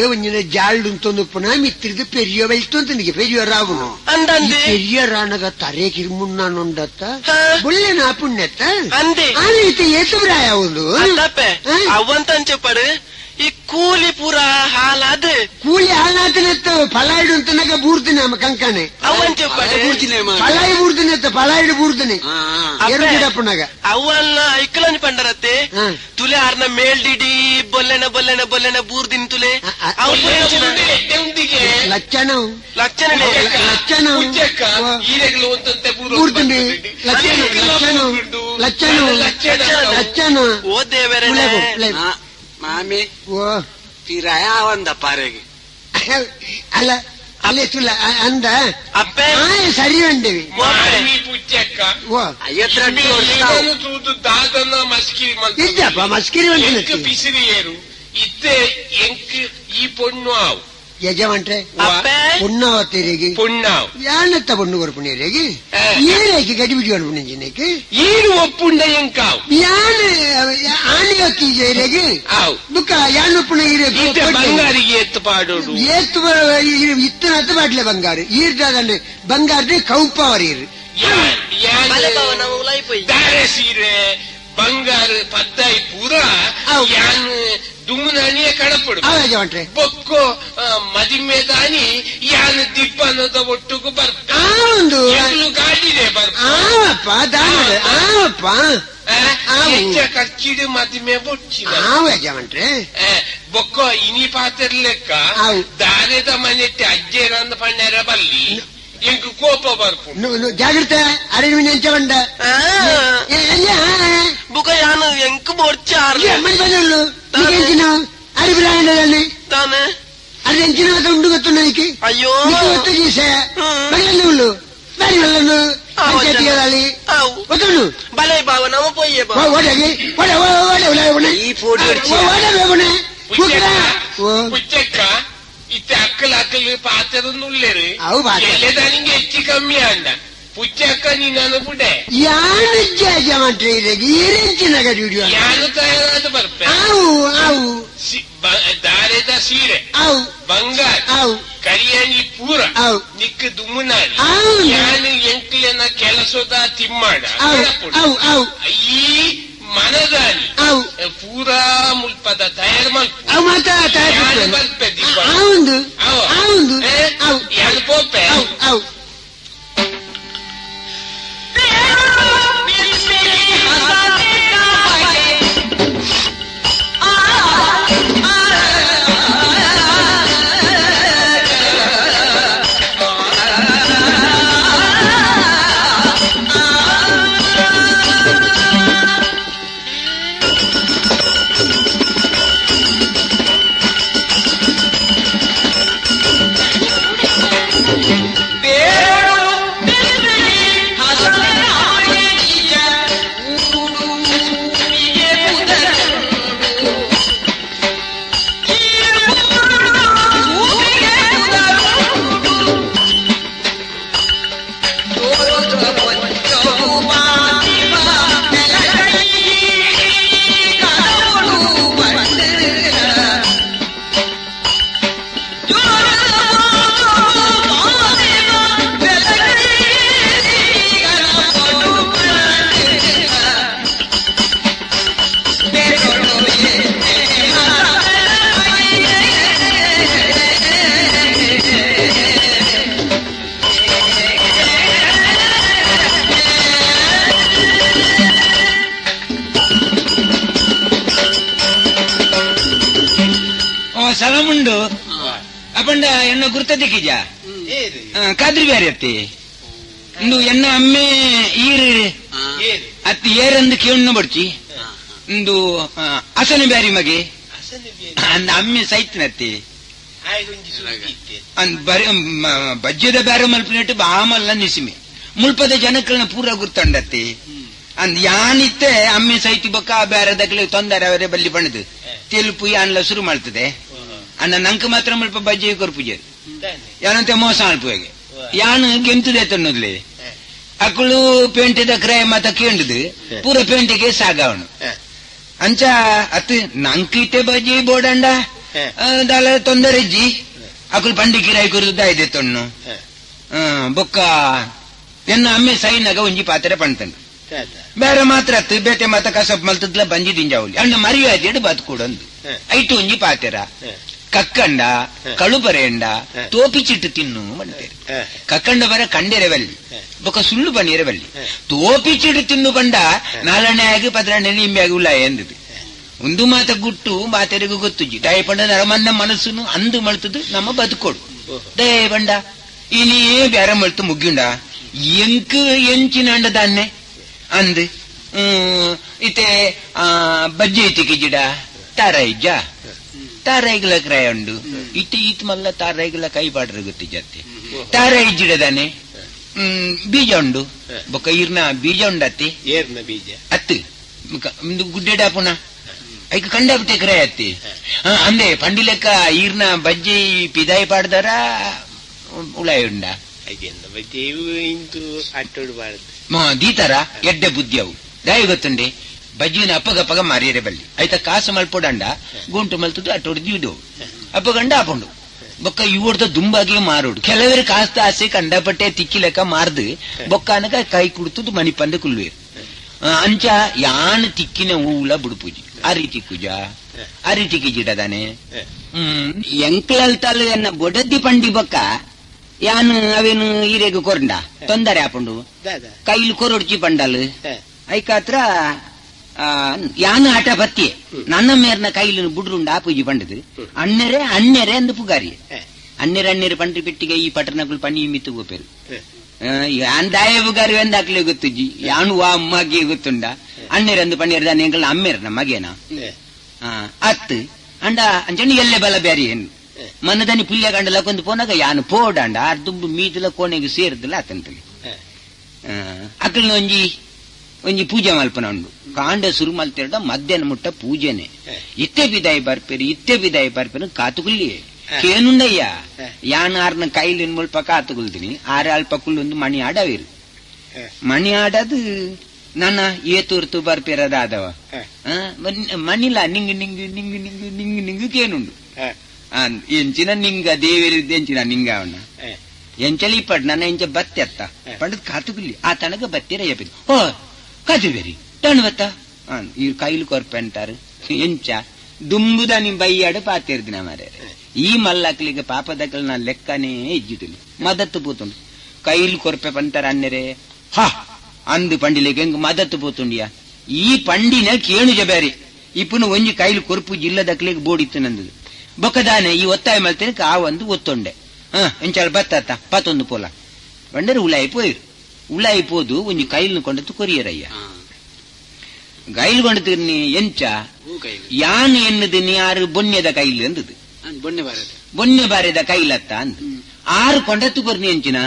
ಒಂಜಿನ ಜಾಲ್ಡು ಅಂತೊಂದುಪ್ಪನ ಮಿತ್ರಿದು ಪೆರಿಯ వెళ్తుంది పెరియ రావును అందంది పెరియ రానగా తరే కిరుమున్నానుండತ್ತ హా. బుల్లె నా పుణ్యత అంది అయితే ఏసుబ్రాయ అవును అద్దప్పే అవ్వంత అని చెప్పాడు ఈ కూలి పూరా హాలాదు ಕೂಲಿ ಹಾಳಾತನೆತ್ತ ಪಲಾಯಿಡು ಅಂತನಾಗ ಬೂರ್ತಿನಿ ಅಮ್ಮ ಕಂಕನೆ అవ్వని చెప్పాడు ಪಲಾಯಿ ಬೂರ್ತಿನೆತ್ತ ಪಲಾಯಿಡು ಬೂರ್ತಿನಿ అప్పే. ಎರಡು ಗಿಡಪ್ಪನಾಗ ಅವ್ವನ್ನ ಐಕ್ಕಲನಿ ಪಂಡರತ್ತೆ ಹಾ. ತುಲೆ ಆರ್ನ ಮೇಲ್ಡಿಡಿ ಬೊಲ್ಲೆನ ಬೂರ್ದಿನ್ ತುಲೆ ಅವ್ ಎಂದಿಗೆ ಲಕ್ಷಣ ಲಕ್ಷಣ ಲಕ್ಷಣ ಪುಚ್ಚಕ್ಕ ಈರೆಗಳು ಒಂದಂತೆ ಬೂರ್ತಿನಿ ಲಕ್ಷಣ ಲಕ್ಷಣ ಲಕ್ಷಣ ಓ ದೇವರೇ ಮಾಮಿ ಓ ಪಿರಾಯ ಒಂದ ಪಾರೆಗೆ ಅಲ್ಲ ಅಲ್ಲೇ ತುಲ್ಲ ಅಂದ ಅಪ್ಪೆ ಸರಿ ಅಂಡೇವಿ ಮಾಮಿ ಪುಚ್ಚಕ್ಕ ಓ 52 ವರ್ಷ ನೀನು ತೂತು ದಾದನ ಮಸ್ಕಿರಿ ಇದ್ದಪ್ಪ ಮಸ್ಕಿರಿ ಎಂಕ್ ಅಂತ ಪಿಸಿರಿಯೇರು ಇತ್ತೆ ಎಂಕ್ ಈ ಪೊಣ್ಣು ಆವು ಯಜಮಾನ್ರೆ ಅಪ್ಪೆ പൊണ്ണാവത്തേരേക്ക് പൊണ്ണാവ് ഞാനത്തെ പൊണ്ണു കൊടുപ്പണേരേക്ക് ഈരേക്ക് കടിപിടി കൊടുപ്പണേക്ക് ഈര് ഒപ്പുണ്ട ಎಂಕಾವ್ ഞാന് ആണിയൊക്കെ ചെയ്തേക്ക് ಆವ್ ബുക്ക ഞാൻ ഒപ്പണ ಇತ್ತೆ ಬಂಗಾರಿಗೆ ಎತ್ತು ಪಾಡೋಡು ಇತ್ತನತ್ತ ಬಾಟ್ಲೆ ಬಂಗಾರು ಈರ್ದಾದಂಡೆ ಬಂಗಾರ ಕೌಪ ಅವರೀರು ಮಲೆ ಬಾವ ನಾವು ಲೈಫ್ ದಾರೆ ಸೀರೆ ಬಂಗಾರ ಪದ್ದಾಯಿ ಪೂರ ಯಾನ್ ದುಮ್ಮನಾಣಿಯ ಕಡಪಡು ಅವಜವಂಟ್ರೆ ಬೊಕ್ಕೋ ಮದಿಮೆದಾನಿ ಯಾನ್ ದಿಬ್ಬನದ ಒಟ್ಟುಗು ಒಂದು ಗಾಡಿದೆ ಆವಪ್ಪ ದಾನದ ಆವಪ್ಪ ಹೆಚ್ಚ ಖರ್ಚಿಡು ಮದಿಮೆ ಬೊಚ್ಚಿನ ಅವಜವಂಟ್ರೆ ಬೊಕ್ಕೋ ಇನಿ ಪಾತ್ರ ಲೆಕ್ಕ ದಾರದ ಮನೆಟ್ಟೆ ಅಜ್ಜೇರಂದ ಪಣ್ಣೆರ ಬಲ್ಲಿ ಎಂಕು ಕೋಪ ಬರ್ಪು ಜಾಗ್ರತೆ ಅರಣ್ಯ ಎಂಚವಂಡ ಬುಕ ಯಾನು ಎಂಕ್ ಬೊರ್ಚಾರ್ಲೆ ಮನೆ ಬಂದಳು ಎಂಚಿನ ಅರಿಬಿರಾಂಡದಲ್ಲಿ ತಾನೆ అది ఎంచిన ఉండు కత్తున్నానికి అయ్యో చేసా ఉళ్ళు దాని వల్ల వద్దు భలే బావ నమ్మ పోయే పుచ్చక్క ఇtte అక్కలు పాతరున్నుళ్ళేరు ఎల్లేదానికి ಹೆಚ್ಚು ಕಮ್ಮಿ ಅಂದ పుచ్చక్క ನೀನು ಅನುಪುಡೆ ಯಾನು ತಯಾರಾದ ಬರ್ಪೆ ದಾರೆದ ಸೀರೆ ಬಂಗಾರ ಕರಿಯಾನಿ ಪೂರ ನಿಕ್ಕ ದುಮ್ಮನಾಡಿ ಯಾನು ಎಂಕ್ಲೆನ ಕೆಲಸದ ತಿಮ್ಮಾಡ ಈ ಮನದಾನಿ ಪೂರಾ ಮುಲ್ಪದ ತಯಾರು ಬರ್ಪೆ ಯಾನು ಪೋಪೆ ಸಲಾಮುಂಡು ಅಪ್ಪಂಡ ಎನ್ನ ಗುರ್ತ ದಿಕ್ಕಿಜ ಕಾದ್ರಿ ಬ್ಯಾರಿ ಅತ್ತಿ ಇಂದು ಎನ್ನ ಅಮ್ಮೆ ಈರ್ ಅತ್ತಿ ಏರಂದು ಕೇಳ್ ಬಡ್ಚಿ ಇಂದು ಅಸನ ಬ್ಯಾರಿ ಮಗೆ ಅಂದ ಅಮ್ಮೆ ಸೈತ್ನತ್ತಿ ಬಜ್ಜದ ಬ್ಯಾರ ಮಲ್ಪಿನಟ್ಟು ಬಾಮಲ್ಲ ನಿಸಿಮೆ ಮುಲ್ಪದ ಜನಕ್ಕಳನ್ನ ಪೂರ ಗುರ್ತಂಡತ್ತಿ ಅಂದ್ ಯಾನಿತ್ತೆ ಅಮ್ಮೆ ಸೈತಿ ಬೊಕ್ಕ ಆ ಬ್ಯಾರದಕ್ಕೆ ತೊಂದರೆ ಅವರೇ ಬಲ್ಲಿ ಬಣ್ಣದು ತೆಲುಪು ಯಾನ್ಲ ಶುರು ಮಾಡ್ತದೆ ಅಣ್ಣ ನಂಕ ಮಾತ್ರ ಮುಲ್ಪ ಬಜ್ಜಿ ಕೊರ್ಪುಜೆ ಯಾನಂತೆ ಮೋಸ ಅಲ್ಪುಗೆ ಯಾನು ಗೆಂತದೆ ತನ್ನೋದ್ಲಿ ಅಕ್ಕಳು ಪೇಂಟಿದ ಕ್ರಯ ಮತ ಕೇಂದ್ರದು ಪೂರ ಪೇಂಟಿಗೆ ಸಾಗವನು ಅಂಚ ಅತ್ ನಂಕಿತೆ ಬಜ್ಜಿ ಬೋಡಂಡ ದಾಲ ತೊಂದರೆ ಇಜ್ಜಿ ಅಕ್ಕಳು ಪಂಡಿ ಕಿರಾಯಿ ಕುರಿದ ಇದೆ ತೊಣ್ಣು ಬೊಕ್ಕ ಎನ್ನ ಅಮ್ಮೆ ಸೈನಾಗ ಒಂಜಿ ಪಾತ್ರೆ ಪಣ್ತಂಡು ಬೇರೆ ಮಾತ್ರ ಅತ್ತು ಬೇಟೆ ಮಾತ ಕಸಪ್ ಮಲ್ತದ್ಲ ಬಂಜಿ ದಿಂಜಾವಲಿ ಅಣ್ಣ ಮರಿಯಾದಿ ಬದುಕೂಡೊಂದು ಐಟು ಒಂಜಿ ಪಾತೆರ ಕಕ್ಕಂಡ ಕಳುಬರೆಂಡ ತೋಪಿ ಚಿಟ್ಟು ತಿನ್ನು ಬಂತೇರಿ ಕಕ್ಕಂಡ ಬರ ಕಂಡೆರವಲ್ಲಿ ಬೊಕ್ಕ ಸುಳ್ಳು ಬನ್ನಿರವಲ್ಲಿ ತೋಪಿ ಚಿಟ್ಟು ತಿನ್ನು ಬಂಡ ನಾಲಣ್ಣೆ ಆಗಿ ಪದ್ರಣ್ಣೆ ನಿಂಬೆ ಆಗಿ ಉಲ್ಲ ಎಂದದು ಒಂದು ಮಾತ ಗುಟ್ಟು ಮಾತೆರಿಗೂ ಗೊತ್ತುಜಿ ದಯ ಪಂಡ ನರಮನ್ನ ಮನಸ್ಸುನು ಅಂದು ಮಳ್ತದು ನಮ್ಮ ಬದುಕೋಡು ದಯ ಬಂಡ ಇನಿ ಬ್ಯಾರ ಮಳ್ತು ಮುಗ್ಗಿಂಡ ಎಂಕ್ ಎಂಚಿನ ಅಂಡ ದಾನ್ನೆ ಅಂದ್ ಇತ್ತೆ ಬಜ್ಜಿ ಐತಿಗೆ ಜಿಡ ತಾರಾಯಿಜ್ಜ ತಾರಾಯಿಗಳ ಕ್ರಾಯ ಉಂಡು ಇತ್ತೆ ಈತ್ ಮಲ್ಲ ತಾರಾಯಿಗಳ ಕೈ ಬಾಡ್ರ ಗೊತ್ತಿ ಜಾತಿ ತಾರಾಯಿ ಜಿಡದಾನೆ ಬೀಜ ಉಂಡು ಬೊಕ್ಕ ಈರ್ನ ಬೀಜ ಉಂಡತ್ತಿ ಏರ್ನ ಬೀಜ ಅತ್ತು ಗುಡ್ಡೆಡ ಪುನಃ ಐಕ ಕಂಡಾಬಿಟ್ಟೆ ಕ್ರಾಯ ಅತ್ತಿ ಅಂದೆ ಪಂಡಿ ಲೆಕ್ಕ ಈರ್ನ ಬಜ್ಜಿ ಪಿದಾಯಿ ಪಾಡ್ದಾರ ಉಳಾಯ ಉಂಡ ದೀತಾರ ಎಡ್ಡೆ ಬುದ್ಧಿ ಅವು ದಯ ಗೊತ್ತುಂಡೆ ಬಜ್ಜಿನ ಅಪ್ಪಗಪ್ಪಗ ಮಾರಿಯರೆ ಬಲ್ಲಿ ಆಯ್ತ ಕಾಸು ಮಲ್ಪೊಡಂಡ ಗುಂಟು ಮಲ್ತದ್ದು ಅಟ್ಟೊಡ್ದು ಅಪ್ಪಗಂಡ ಆಪಂಡು ಬೊಕ್ಕ ಇವಡ್ದ ದುಂಬಾಗಿ ಮಾರೋಡು ಕೆಲವರು ಕಾಸ್ತ ಆಸೆ ಕಂಡಪಟ್ಟೆ ತಿಕ್ಕಿ ಲೆಕ್ಕ ಮಾರ್ದು ಬೊಕ್ಕ ಅನಗ ಕೈ ಕುಡ್ತದ್ದು ಮನಿ ಪಂದ ಕುಲ್ವೇರು ಅಂಚ ಯಾನ್ ತಿಕ್ಕಿನ ಹೂವುಲ ಬುಡುಪೂಜಿ ಅರಿಟಿಕ್ಕಿ ಜಿಡದಾನೆ ಎಂಕ್ಲಲ್ತಲ್ ಎನ್ನ ಬೊಡದ್ದಿ ಪಂಡಿ ಬೊಕ್ಕ ಯಾನು ಅವೇನು ಈರೆಗ್ ಕೊರಂಡ ತೊಂದರೆ ಆಪುಂಡು ಕೈಲು ಕೊರೊಡ್ಚಿ ಪಂಡಲ್ ಐಕಾತ್ರ ಯಾನು ಆಟ ಬತ್ತಿ ನನ್ನ ಮೇರ್ನ ಕೈಲು ಬುಡ್ರುಂಡ ಆಪೂಜಿ ಪಂಡದು ಅಣ್ಣೆರೆ ಅಂದು ಪುಗಾರಿ ಅಣ್ಣೆರೆ ಪಂಡ್ರಿ ಪೆಟ್ಟಿಗೆ ಈ ಪಟ್ಟಣಗಳು ಪಣಿ ಮಿತ್ತು ಗೋಪೇರು ಯಾನ್ ದಾಯ ಪುಗಾರಿ ಎಂದಾಕ್ಲೆ ಗೊತ್ತುಜ್ಜಿ ಯಾನು ವಾ ಅಮ್ಮಗೆ ಗೊತ್ತುಂಡ ಅಣ್ಣೆರಂದು ಪಂಡಿರ ಎಂಕಲ್ ಅಮ್ಮೇರ್ನ ಮಗೇನ ಅತ್ತು ಅಂಡ ಅಂಚಂಡಿ ಎಲ್ಲೆ ಬಲ ಬ್ಯಾರಿ ಏನು ಮನದನಿ ಪುಲ್ಯ ಗಂಡಲ ಕೊಂದು ಪೋನಾಗ ಯಾನು ಪೋಡಂಡ ದುಂಬು ಮೀದಲ ಕೋಣೆಗೆ ಸೇರ್ದಲ್ಲ ಆತಂತಲಿ ಅಕ್ಕಲ್ನ ಒಂಜಿ ಪೂಜೆ ಮಲ್ಪನ ಉಂಡು ಕಾಂಡ ಸುರು ಮಲ್ತಿರಡ ಮಧ್ಯಾಹ್ನ ಮುಟ್ಟ ಪೂಜೆನೆ ಇತ್ತೆ ಬಿದಾಯಿ ಬರ್ಪೇರು ಕಾತುಗುಲ್ಲಿ ಕೇನುಂಡಯ್ಯ ಯಾನ್ ಆರ್ನ ಕೈಲಿನ ಮುಲ್ಪ ಕಾತುಗುಲ್ತೀನಿ ಆರ ಅಲ್ಪ ಕುಲ್ಲೊಂದು ಮಣಿ ಆಡವಿರು ಮಣಿ ಆಡದು ನನ್ನ ಏತೂರ್ತು ಬರ್ಪೇರದಾದವ ಮಣಿಲ ನಿಂಗು ಕೇನುಂಡು ಎಂಚಿನ ನಿಂಗ ದೇವೇರಿದ್ದ ಎಂಚಿನ ನಿಂಗ ಅವನ ಎಂಚಲಿ ಪಡ್ ನನ್ನ ಎಂಚ ಬತ್ತೆತ್ತ ಪಂಡದ್ ಕಾತುಗುಲ್ಲಿ ಆ ತನಗ ಬತ್ತೀರ ಎಪ್ಪಿದ್ ಓ ಕಾತುಬೇರಿ ಟಣ್ ಬತ್ತ ಈ ಕೈಲು ಕೊರ್ಪೆ ಅಂತಾರು ಎಂಚ ದುಂಬುದ ನಿಮ್ ಬೈಯಾಡು ಪಾತಿರ್ದಿನ ಮಾರೇ ಈ ಮಲ್ಲಕ್ಲಿಗೆ ಪಾಪದಕ್ಕಲ್ ನಾ ಲೆಕ್ಕನೇ ಇಜ್ಜಿತಿಲ್ಲ ಮದತ್ತು ಪೂತುಂಡು ಕೈಲು ಕೊರ್ಪೆ ಪಂತಾರ ಅನ್ನೆರೆ ಹಾ ಅಂದು ಪಂಡಿಲಿಗೆ ಹೆಂಗ್ ಮದತ್ತು ಪೋತುಂಡಿಯ ಈ ಪಂಡಿನ ಕೇಣು ಜಬೇರಿ ಇಪ್ಪನು ಒಂಜಿ ಕೈಲು ಕೊರ್ಪು ಜಿಲ್ಲದಕ್ಲಿಗೆ ಬೋಡಿತ್ತು ನಂದು ಬೊಕ್ಕದಾನೆ ಈ ಒತ್ತಾಯ ಮಲ್ತೇನೆ ಆ ಒಂದು ಒತ್ತೊಂಡೆ ಎಂಚಾಲ ಬತ್ತ ಪತ್ತೊಂದು ಪೋಲ ಬಂದರೆ ಉಳಾಯಿ ಪೋದು ಒಂಜಿ ಕೈಲು ಕೊಂಡತ್ತು ಕೊರಿಯರಯ್ಯ ಕೈಲು ಕೊಂಡತು ನೀ ಎಂಚ ಯಾನ್ ಎನ್ನದು ನೀ ಆರು ಬೊನ್ಯದ ಕೈಲು ಅಂದದು ಬೊನ್ನೆ ಬಾರದ ಕೈಲತ್ತ ಅಂದ ಆರು ಕೊಂಡತ್ತು ಕೊರ್ನಿ ಎಂಚಿನ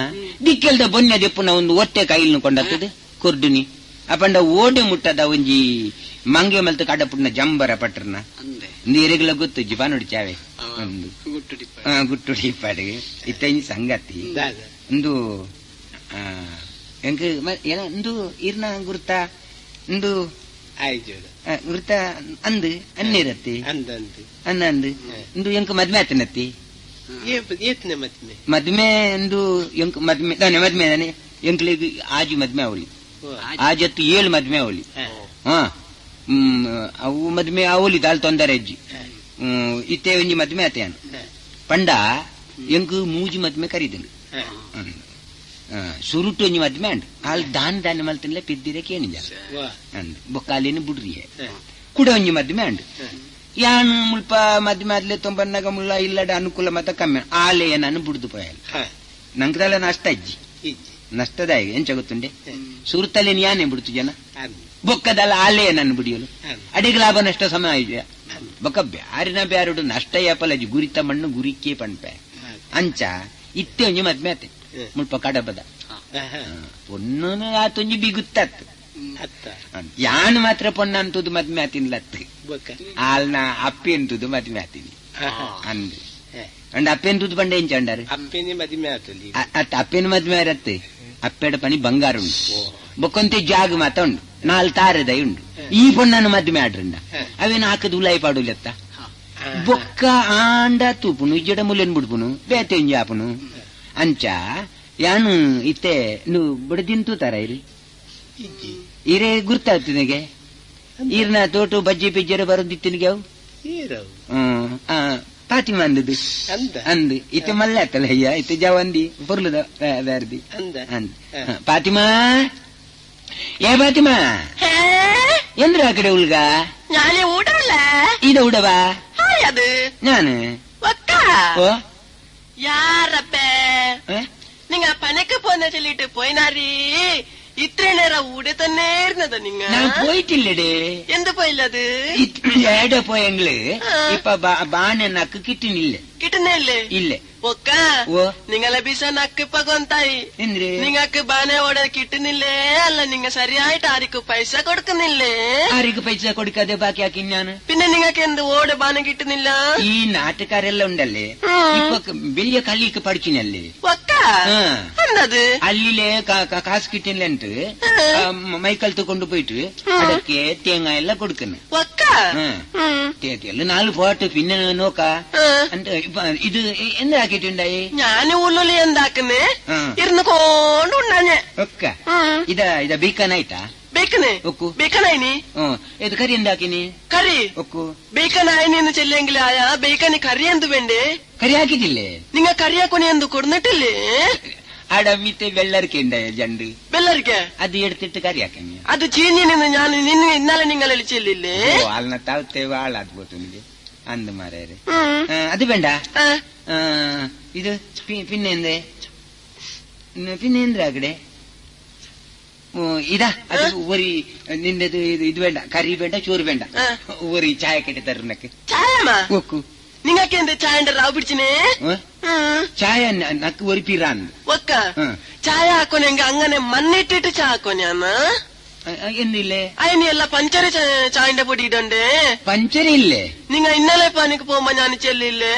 ದಿಕ್ಕೆಲ್ದ ಬೊನ್ನೆ ದೆಪ್ಪುನ ಒಂದು ಒಟ್ಟೆ ಕೈಲು ಕೊಂಡತ್ತದು ಕೊರ್ಡುನಿ ಅಪಂಡ ಓಡೆ ಮುಟ್ಟದ ಒಂಜಿ ಮಂಗೆ ಮಲ್ತು ಕಡಪುಟ್ನ ಜಂಬರ ಪಟ್ರನ ನೀರೆಗ್ಲ ಗೊತ್ತು ಜಿಪಾನುಡಿ ಚಾವೆ ಒಂದು ಗುಟ್ಟುಡಿ ಪಾಡಿಗೆ ಇತ್ತಂಜಿ ಸಂಗತಿ ಒಂದು ಎಂಕ್ ಏನ ಒಂದು ಇರ್ನ ಗುರ್ತ ಒಂದು ಗುರ್ತ ಅಂದು ಅನ್ನಿರತ್ತಿ ಅಂದು ಇಂದು ಎಂಕ್ ಮದ್ಮೆ ಆತನತ್ತಿ ಮದ್ಮೆ ಒಂದು ಎಂಕ್ ಮದ್ಮೆ ತಾನೆ ಮದ್ಮೆ ತಾನೆ ಎಂಕ್ಲಿಗೆ ಆಜಿ ಮದ್ಮೆ ಅವಲಿ ಆಜತ್ತು 7 ಮದ್ಮೆ ಅವಲಿ ಅವು ಮದ್ಮೆ ಅವಲಿ ದಾಲ್ ತೊಂದರೆ ಅಜ್ಜಿ ಇತ್ತೆ ಒಂಜಿ ಮದ್ಮೆ ಆತೇನು ಪಂಡ ಎಂಕ್ ಮೂಜಿ ಮದ್ಮೆ ಕರೀದನು ಸುರುಟ್ಟು ಒಂಜಿ ಮದ್ಮೆ ಅಂಡ್ ಅಲ್ಲಿ ದಾನ ಮಲ್ತನ್ಲೆ ಪಿದ್ದಿರೆ ಕೇಣಿಜ ಅಂದ್ ಬೊಕ್ಕಾಲೇನು ಬುಡ್ರಿಯೆ ಕೂಡ ಒಂಜಿ ಮದ್ಮೆ ಅಂಡ್ ಯಾನು ಮುಲ್ಪ ಮದ್ಮೆ ಆದ್ಲೆ ತೊಂಬನ್ನಾಗ ಮುಲ್ಲ ಇಲ್ಲಡ ಅನುಕೂಲ ಮತ್ತ ಕಮ್ಮಿ ಆಲೆ ನಾನು ಬುಡ್ದು ಪೋಯಲ್ ನಂಗದಲ್ಲ ನಷ್ಟ ಅಜ್ಜಿ ನಷ್ಟದಾಯ ಎಂಚ ಗೊತ್ತುಂಡೆ ಸುರುತ್ತಲೇನು ಯಾನೇ ಬಿಡ್ತು ಜನ ಬೊಕ್ಕದಲ್ಲ ಆಲೆ ನನ್ನ ಬಿಡಿಯಲು ಅಡಿಗೆ ಲಾಭ ನಷ್ಟ ಸಮಯ ಇದೆಯಾ ಬೊಕ್ಕ ಬ್ಯಾರಿನ ಬ್ಯಾರುಡು ನಷ್ಟ ಯಾಪಲಜಿ ಗುರಿತ ಮಣ್ಣು ಗುರಿಕೆ ಪಣ್ಪೆ ಅಂಚ ಇತ್ತೆ ಒಂಜಿ ಮದ್ಮೆ ಆತೆ ಮುಲ್ಪ ಕಡಬದ ಪೊಣ್ಣು ಆತೊಂಜಿ ಬಿಗುತ್ತತ್ತು ಯಾನ್ ಮಾತ್ರ ಪೊಣ್ಣ ಅಂತದ್ದು ಮದ್ಮೆ ಆತಿನ್ಲತ್ತು ಆಲ್ನ ಅಪ್ಪಿ ಅಂತದ್ದು ಮದ್ಮೆ ಆತೀನಿ ಅಂದ್ ಅಂಡ್ ಅಪ್ಪೆಂತದ್ದು ಪಂಡ ಎಂಚ ಅಂಡಾರು ಅಪ್ಪೇನು ಮದ್ಮೆ ಇರತ್ತೆ ಅಪ್ಪೆಡ ಪನಿ ಬಂಗಾರ ಉಂಟು ಬೊಕ್ಕೊಂತೆ ಜಾಗ ಮಾತ ಉಂಡು 4 ತಾರದ ಉಂಡು ಈ ಪೊಣ್ಣನ್ನು ಮದ್ಮೆ ಆಡ್ರಿಂದ ಅವೇನು ಹಾಕದು ಉಲಾಯಿ ಪಾಡುಲೆತ್ತ ಬೊಕ್ಕ ಆಂಡ ತೂಪುನು ಇಜ್ಜಡ ಮುಲೆನ್ ಬಿಡ್ಪುನು ಬೇತೆಂಜಿ ಆಪುನು ಅಂಚ ಯಾನು ಇತ್ತೆ ನೀವು ಬಡದಿಂತು ತರ ಇರಿ ಇರೇ ಗುರ್ತಾಗ್ತನಿಗೆ ಈರ್ನ ತೋಟು ಬಜ್ಜಿ ಪಿಜ್ಜರ ಬರೋದಿತ್ತಿನಿಗೆ ಅವು ಪಾತಿಮ ಅಂದದು ಅಂದ್ ಇತ್ತೆ ಮಲ್ಲ ಆತಲ್ಲ ಅಯ್ಯ ಇತ್ತೆ ಜವಂದಿ ಬರ್ಲದ ಬ್ಯಾರ್ದಿ ಅಂದ್ ಪಾತಿಮಾ ಏ ಪಾತಿಮಾ ಎಂದ್ರ ಆ ಕಡೆ ಉಳ್ಗ ഞാനേ ഊടല്ല ഇത ഉടവാ അത് ഞാന് ഓ യാറപ്പേ നിങ്ങ പനക്ക് പോന്ന ചൊല്ലിട്ട് പോയിനാരി ഇത്ര നേരം ഊടെ തന്നെ ഇരുന്നത് നിങ്ങ ഞാൻ പോയിട്ടില്ലടേ എന്ത് പോയില്ലത് ഏടെ പോയെങ്കില് ഇപ്പൊ ബാന നക്ക് കിട്ടുന്നില്ല കിട്ടുന്നില്ലേ ഇല്ലേ ഒക്ക നിങ്ങളെ ബിസ നക്കിപ്പ കൊന്തായി നിങ്ങക്ക് ബാനെ ഓടെ കിട്ടുന്നില്ലേ അല്ല നിങ്ങ സരിയായിട്ട് ആർക്ക് പൈസ കൊടുക്കുന്നില്ലേ ആർക്ക് പൈസ കൊടുക്കാതെ ബാക്കിയാക്കി ഞാൻ പിന്നെ നിങ്ങൾക്ക് എന്ത് ഓടെ ബാന കിട്ടുന്നില്ല ഈ നാട്ടുകാരെല്ലാം ഉണ്ടല്ലേ ഇപ്പൊ വലിയ കള്ളിക്ക് പഠിച്ചിനല്ലേ ഒക്ക എന്നത് അല്ലിലെ കാസ് കിട്ടുന്നില്ലിട്ട് മൈക്കൽ തಕೊಂಡು പോയിട്ട് അടക്കെ തേങ്ങ എല്ലാം കൊടുക്കുന്നു ഒക്ക എല്ലാം 4 പോട്ട് പിന്നെ നോക്ക ഇത് എന്താക്കിട്ടുണ്ടായി ഞാൻ ഉള്ളിൽ എന്താക്കുന്നേ ഇരുന്ന് കൊണ്ടുണ്ടാഞ്ഞ ഒക്കെ ഇതാ ബീക്കാനായിട്ടാ ಬೇಕನೆ ഒക്കു ಬೇಕನಾಯ್ನಿ ഏത് കറി ഉണ്ടാക്കിനി കറി ഒക്കു ಬೇಕನಾಯ್ನಿ എന്ന് ചെല്ലെങ്കിൽ ആയ ಬೇಕನಿ കറി എന്ത് വേണ്ടേ കറി ಹಾಕಿದಿല്ലേ നിങ്ങ കറിയാക്കൊനി എന്ത് കൊടുന്നിട്ടില്ലേ ആടെ മിത്തെ വെള്ളരിക്ക ഉണ്ടായ ജണ്ട് വെള്ളരിക്ക അത് എടുത്തിട്ട് കറി ಹಾಕಿ അത് ചീഞ്ഞി നിന്ന് ഞാൻ ഇന്നലെ നിങ്ങൾ ചെല്ലില്ലേ వాళ్ళ తాగితే వాళ్ళు అదిపోతుంది అందు మారారు అది వేണ്ട ഇത് പിന്നെന്തേ പിന്നെന്താ അക്കടെ ഇതാ അത് ഒരു നിന്റേത് ഇത് വേണ്ട കറി വേണ്ട ചോറ് വേണ്ട ഒരു ചായ കെട്ടി തരുന്നക്ക് ചായമാ ഒക്കു നിങ്ങൾക്ക് എന്ത് ചായന്റെ റാവ് പിടിച്ചിനെ ചായ നക്ക് ഒരു പിറാന്ന് ഒക്ക ചായ ಹಾಕೋನೆಂಗ അങ്ങനെ മണ്ണിട്ടിട്ട് ചായ ಹಾಕೋನ್ಯಾನ എന്നില്ലേ അതിന് ಎಲ್ಲ പഞ്ചര ചായന്റെ പൊടി ഇടണ്ടേ പഞ്ചര ഇല്ലേ നിങ്ങ ഇന്നലെ പണിക്ക് പോകുമ്പോ ഞാൻ ചെല്ലില്ലേ